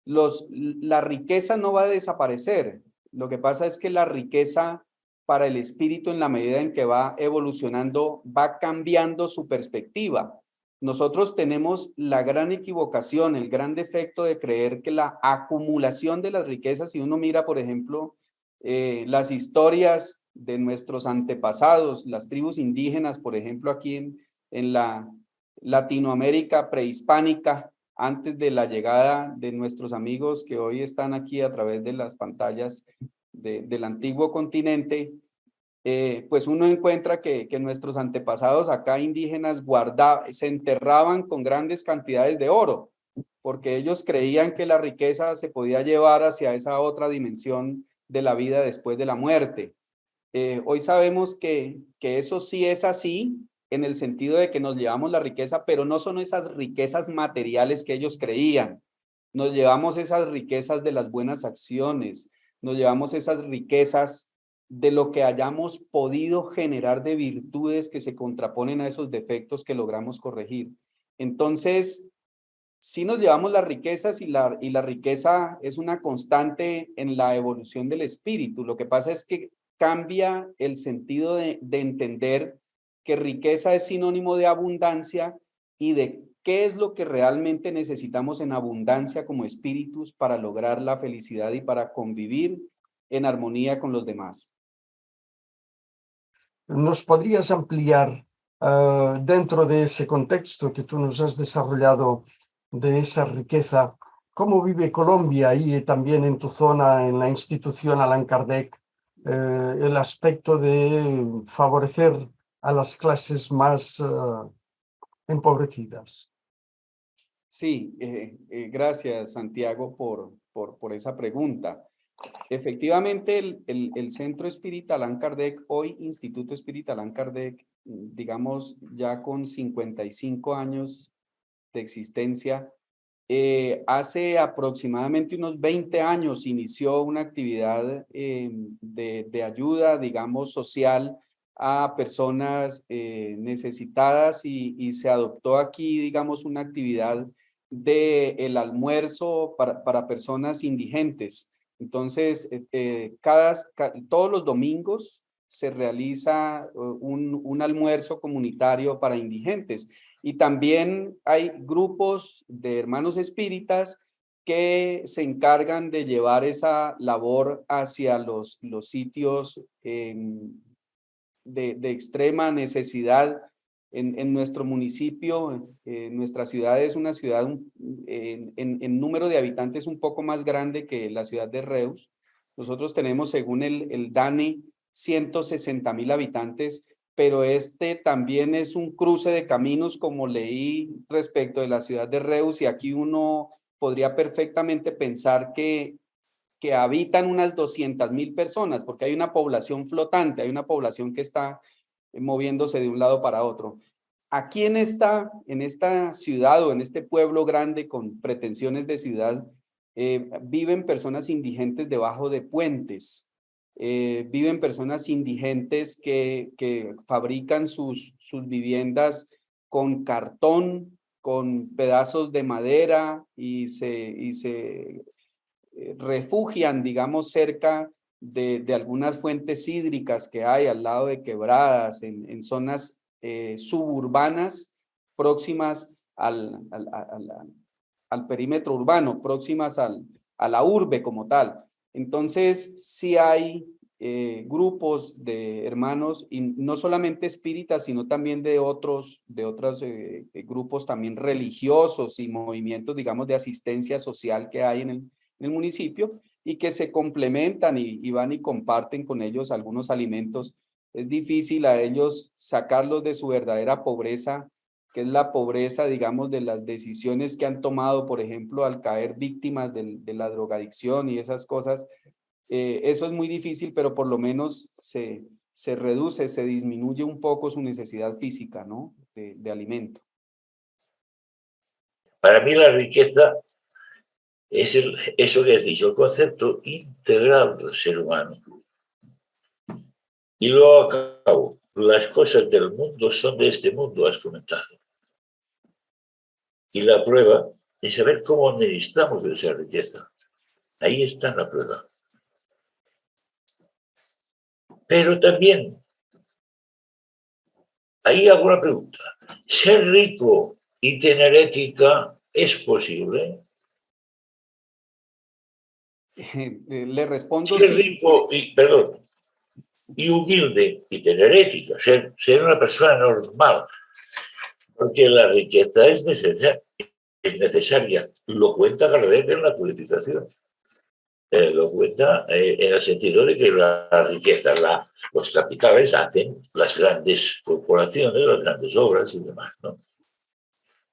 La riqueza no va a desaparecer. Lo que pasa es que la riqueza para el espíritu, en la medida en que va evolucionando, va cambiando su perspectiva. Nosotros tenemos la gran equivocación, el gran defecto de creer que la acumulación de las riquezas, si uno mira, por ejemplo, las historias de nuestros antepasados, las tribus indígenas, por ejemplo, aquí en la Latinoamérica prehispánica, antes de la llegada de nuestros amigos que hoy están aquí a través de las pantallas del antiguo continente, pues uno encuentra que nuestros antepasados acá indígenas se enterraban con grandes cantidades de oro, porque ellos creían que la riqueza se podía llevar hacia esa otra dimensión de la vida después de la muerte. Hoy sabemos que eso sí es así, en el sentido de que nos llevamos la riqueza, pero no son esas riquezas materiales que ellos creían. Nos llevamos esas riquezas de las buenas acciones, nos llevamos esas riquezas de lo que hayamos podido generar de virtudes que se contraponen a esos defectos que logramos corregir. Entonces, sí nos llevamos las riquezas y la riqueza es una constante en la evolución del espíritu. Lo que pasa es que cambia el sentido de entender que riqueza es sinónimo de abundancia y de qué es lo que realmente necesitamos en abundancia como espíritus para lograr la felicidad y para convivir en armonía con los demás. ¿Nos podrías ampliar dentro de ese contexto que tú nos has desarrollado de esa riqueza, cómo vive Colombia y también en tu zona, en la institución Allan Kardec, el aspecto de favorecer a las clases más empobrecidas? Sí, gracias Santiago por esa pregunta. Efectivamente, el Centro Espírita Allan Kardec, hoy Instituto Espírita Allan Kardec, digamos ya con 55 años de existencia, hace aproximadamente unos 20 años inició una actividad de ayuda, digamos, social a personas necesitadas y se adoptó aquí, digamos, una actividad del almuerzo para personas indigentes. Entonces, todos los domingos se realiza un almuerzo comunitario para indigentes. Y también hay grupos de hermanos espíritas que se encargan de llevar esa labor hacia los sitios de extrema necesidad. En nuestro municipio, nuestra ciudad es una ciudad en número de habitantes un poco más grande que la ciudad de Reus. Nosotros tenemos, según el DANE, 160,000 habitantes, pero este también es un cruce de caminos, como leí respecto de la ciudad de Reus, y aquí uno podría perfectamente pensar que habitan unas 200,000 personas, porque hay una población flotante, hay una población que está moviéndose de un lado para otro. Aquí en esta ciudad o en este pueblo grande con pretensiones de ciudad, viven personas indigentes debajo de puentes, viven personas indigentes que fabrican sus viviendas con cartón, con pedazos de madera y se refugian, digamos, cerca de algunas fuentes hídricas que hay al lado de quebradas, en zonas suburbanas próximas al perímetro urbano, próximas a la urbe como tal. Entonces, sí hay grupos de hermanos, y no solamente espíritas, sino también de otros grupos también religiosos y movimientos, digamos, de asistencia social que hay en el municipio, y que se complementan y van y comparten con ellos algunos alimentos. Es difícil a ellos sacarlos de su verdadera pobreza, que es la pobreza, digamos, de las decisiones que han tomado, por ejemplo, al caer víctimas de la drogadicción y esas cosas. Eso es muy difícil, pero por lo menos se reduce, se disminuye un poco su necesidad física, ¿no? De alimento. Para mí la riqueza es eso que has dicho, el concepto integral del ser humano. Y luego acabo, las cosas del mundo son de este mundo, has comentado. Y la prueba es saber cómo administramos esa riqueza. Ahí está la prueba. Pero también, ahí hago una pregunta. ¿Ser rico y tener ética es posible? Le respondo Ser sí. rico y humilde y tener ética, ser una persona normal, porque la riqueza es necesaria. Lo cuenta Gardner en la codificación. Lo cuenta en el sentido de que la riqueza, los capitales hacen las grandes corporaciones, las grandes obras y demás, ¿no?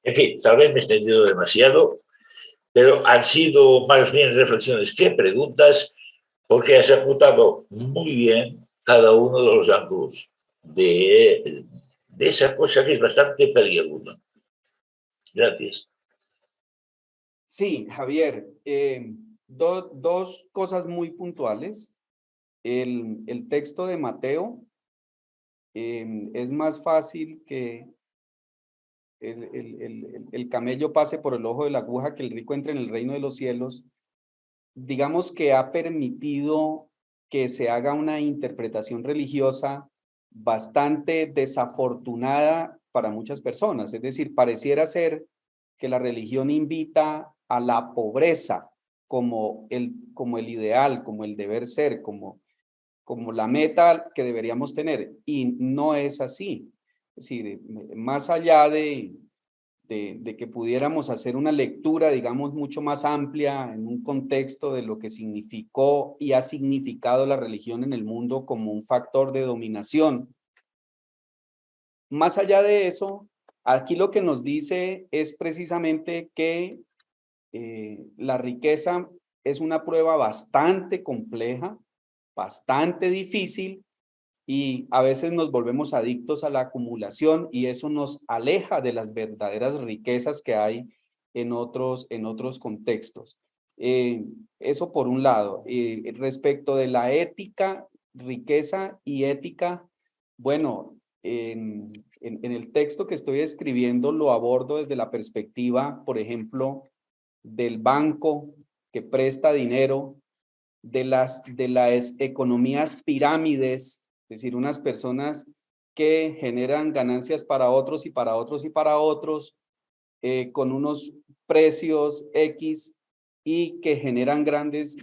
En fin, tal vez me he extendido demasiado, pero han sido más bien reflexiones que preguntas, porque has ejecutado muy bien cada uno de los ángulos de esa cosa que es bastante peliaguda. Gracias. Sí, Javier, dos cosas muy puntuales. El texto de Mateo es más fácil que el camello pase por el ojo de la aguja, que el rico entre en el reino de los cielos. Digamos que ha permitido que se haga una interpretación religiosa bastante desafortunada para muchas personas. Es decir, pareciera ser que la religión invita a la pobreza como el ideal, como el deber ser, como la meta que deberíamos tener, y no es así. Es decir, más allá de que pudiéramos hacer una lectura, digamos, mucho más amplia en un contexto de lo que significó y ha significado la religión en el mundo como un factor de dominación. Más allá de eso, aquí lo que nos dice es precisamente que la riqueza es una prueba bastante compleja, bastante difícil, y a veces nos volvemos adictos a la acumulación, y eso nos aleja de las verdaderas riquezas que hay en otros contextos. Eso por un lado. Respecto de la ética, riqueza y ética, bueno, en el texto que estoy escribiendo lo abordo desde la perspectiva, por ejemplo, del banco que presta dinero, de las economías pirámides, es decir, unas personas que generan ganancias para otros y para otros y para otros, con unos precios X y que generan grandes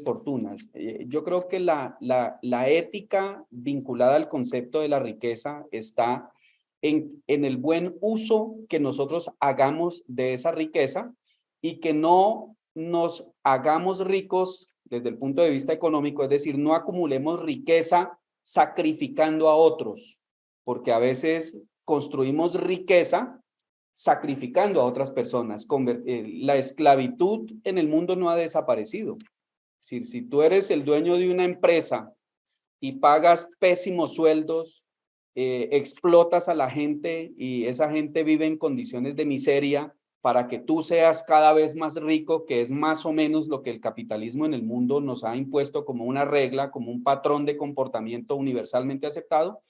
fortunas. Yo creo que la ética vinculada al concepto de la riqueza está en el buen uso que nosotros hagamos de esa riqueza y que no nos hagamos ricos desde el punto de vista económico, es decir, no acumulemos riqueza sacrificando a otros, porque a veces construimos riqueza sacrificando a otras personas. La esclavitud en el mundo no ha desaparecido. Es decir, si tú eres el dueño de una empresa y pagas pésimos sueldos, explotas a la gente y esa gente vive en condiciones de miseria para que tú seas cada vez más rico, que es más o menos lo que el capitalismo en el mundo nos ha impuesto como una regla, como un patrón de comportamiento universalmente aceptado,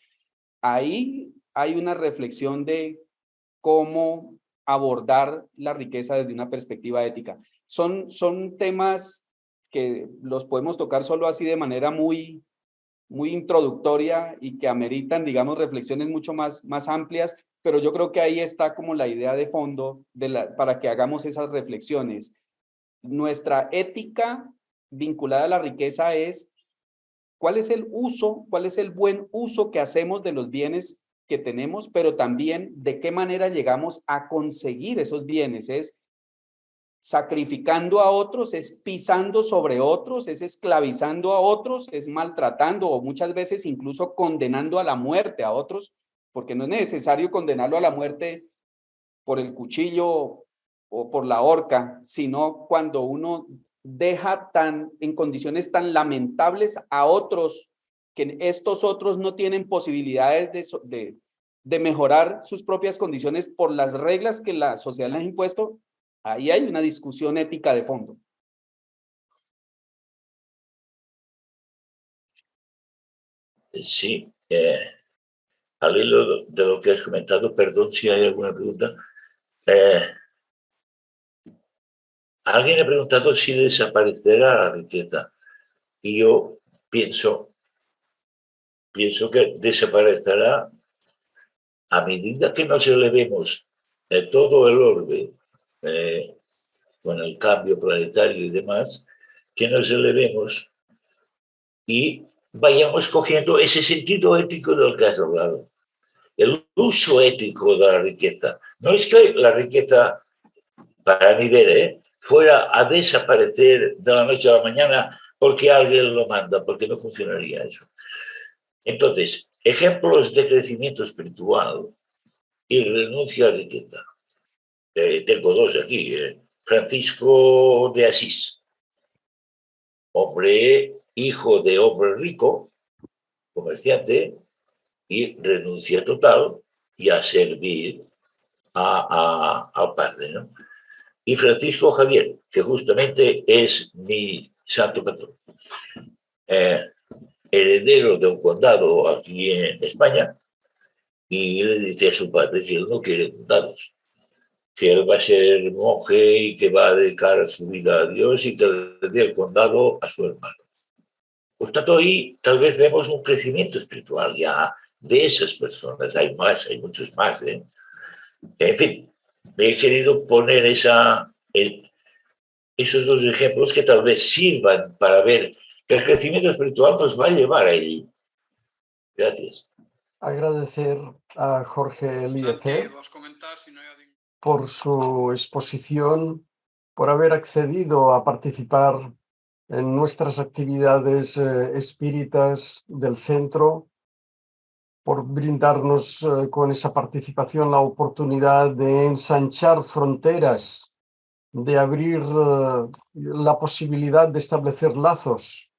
ahí hay una reflexión de cómo abordar la riqueza desde una perspectiva ética. Son temas que los podemos tocar solo así de manera muy introductoria y que ameritan, digamos, reflexiones mucho más amplias, pero yo creo que ahí está como la idea de fondo para que hagamos esas reflexiones. Nuestra ética vinculada a la riqueza es cuál es el uso, cuál es el buen uso que hacemos de los bienes que tenemos, pero también de qué manera llegamos a conseguir esos bienes. Es sacrificando a otros, es pisando sobre otros, es esclavizando a otros, es maltratando o muchas veces incluso condenando a la muerte a otros, porque no es necesario condenarlo a la muerte por el cuchillo o por la horca, sino cuando uno deja en condiciones tan lamentables a otros, que estos otros no tienen posibilidades de mejorar sus propias condiciones por las reglas que la sociedad les ha impuesto. Ahí hay una discusión ética de fondo. Sí, al hilo de lo que has comentado, perdón si hay alguna pregunta. Alguien ha preguntado si desaparecerá la riqueza y yo pienso que desaparecerá a medida que nos elevemos todo el orbe con el cambio planetario y demás, que nos elevemos y vayamos cogiendo ese sentido ético del que has hablado, el uso ético de la riqueza. No es que la riqueza, para mi ver, fuera a desaparecer de la noche a la mañana porque alguien lo manda, porque no funcionaría eso. Entonces, ejemplos de crecimiento espiritual y renuncia a la riqueza. Tengo dos aquí. Francisco de Asís, hombre, hijo de hombre rico, comerciante, y renuncia total y a servir al Padre, ¿no? Y Francisco Javier, que justamente es mi santo patrón, heredero de un condado aquí en España, y le dice a su padre que él no quiere condados, que él va a ser monje y que va a dedicar su vida a Dios y que le dé el condado a su hermano. Por tanto, ahí tal vez vemos un crecimiento espiritual ya de esas personas. Hay más, hay muchos más. En fin, me he querido poner esos dos ejemplos que tal vez sirvan para ver que el crecimiento espiritual nos va a llevar ahí. Gracias. Agradecer a Jorge Eliezer por su exposición, por haber accedido a participar en nuestras actividades espíritas del centro, por brindarnos con esa participación la oportunidad de ensanchar fronteras, de abrir la posibilidad de establecer lazos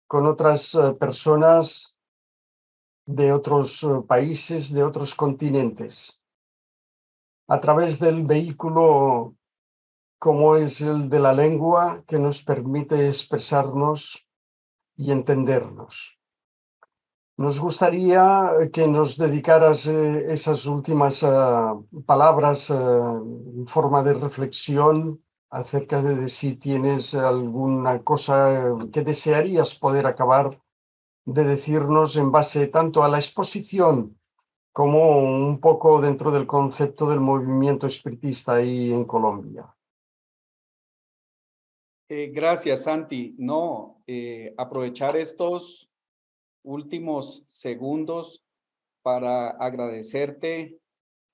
con otras personas de otros países, de otros continentes, a través del vehículo como es el de la lengua, que nos permite expresarnos y entendernos. Nos gustaría que nos dedicaras esas últimas palabras en forma de reflexión acerca de si tienes alguna cosa que desearías poder acabar de decirnos en base tanto a la exposición como un poco dentro del concepto del movimiento espiritista ahí en Colombia. Gracias, Santi. No, aprovechar estos últimos segundos para agradecerte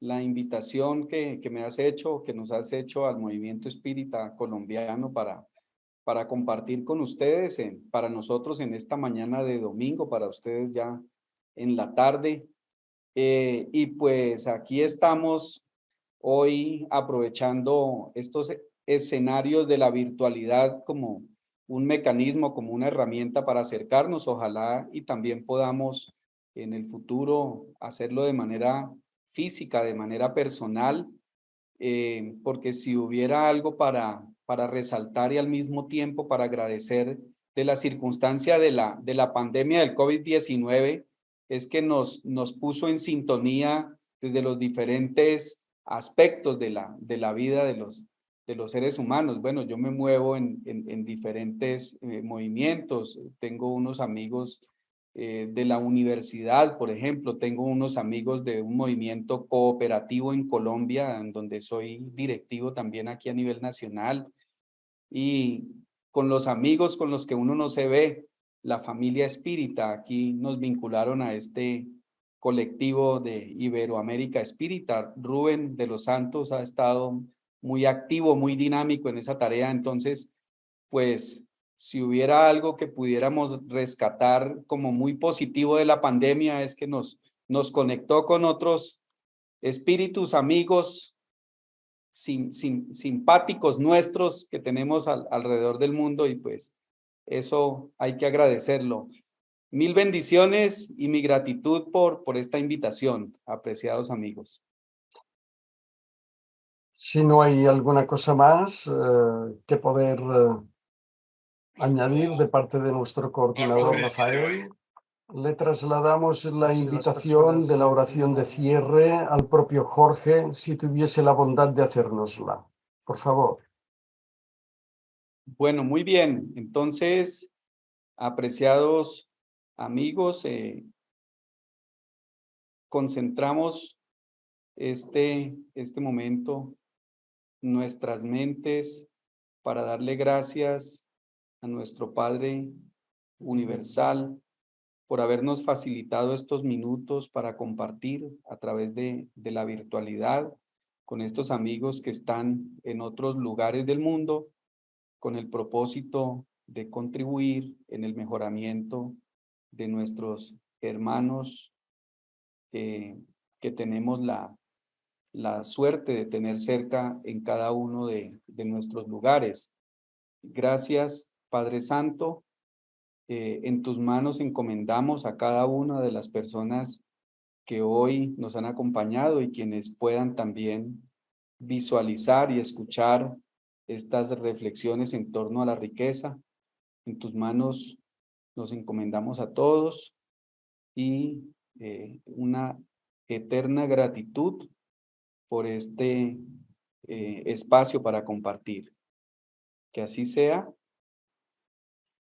la invitación que me has hecho, que nos has hecho al movimiento espírita colombiano para compartir con ustedes, para nosotros en esta mañana de domingo, para ustedes ya en la tarde. Y pues aquí estamos hoy aprovechando estos escenarios de la virtualidad como un mecanismo, como una herramienta para acercarnos, ojalá y también podamos en el futuro hacerlo de manera física, de manera personal, porque si hubiera algo para resaltar y al mismo tiempo para agradecer de la circunstancia de la pandemia del COVID-19, es que nos puso en sintonía desde los diferentes aspectos de la vida de los seres humanos. Bueno, yo me muevo en diferentes movimientos. Tengo unos amigos de la universidad, por ejemplo. Tengo unos amigos de un movimiento cooperativo en Colombia, en donde soy directivo también aquí a nivel nacional. Y con los amigos con los que uno no se ve, la familia espírita, aquí nos vincularon a este colectivo de Iberoamérica Espírita. Rubén de los Santos ha estado muy activo, muy dinámico en esa tarea. Entonces, pues, si hubiera algo que pudiéramos rescatar como muy positivo de la pandemia, es que nos conectó con otros espíritus, amigos, simpáticos nuestros que tenemos alrededor del mundo, y pues eso hay que agradecerlo. Mil bendiciones y mi gratitud por esta invitación, apreciados amigos. Si no hay alguna cosa más que poder añadir de parte de nuestro coordinador Rafael, le trasladamos la invitación de la oración de cierre al propio Jorge, si tuviese la bondad de hacérnosla. Por favor. Bueno, muy bien. Entonces, apreciados amigos, concentramos este momento, nuestras mentes, para darle gracias a nuestro Padre Universal por habernos facilitado estos minutos para compartir a través de la virtualidad con estos amigos que están en otros lugares del mundo, con el propósito de contribuir en el mejoramiento de nuestros hermanos que tenemos la suerte de tener cerca en cada uno de nuestros lugares. Gracias, Padre Santo. En tus manos encomendamos a cada una de las personas que hoy nos han acompañado y quienes puedan también visualizar y escuchar estas reflexiones en torno a la riqueza. En tus manos nos encomendamos a todos y una eterna gratitud por este espacio para compartir. Que así sea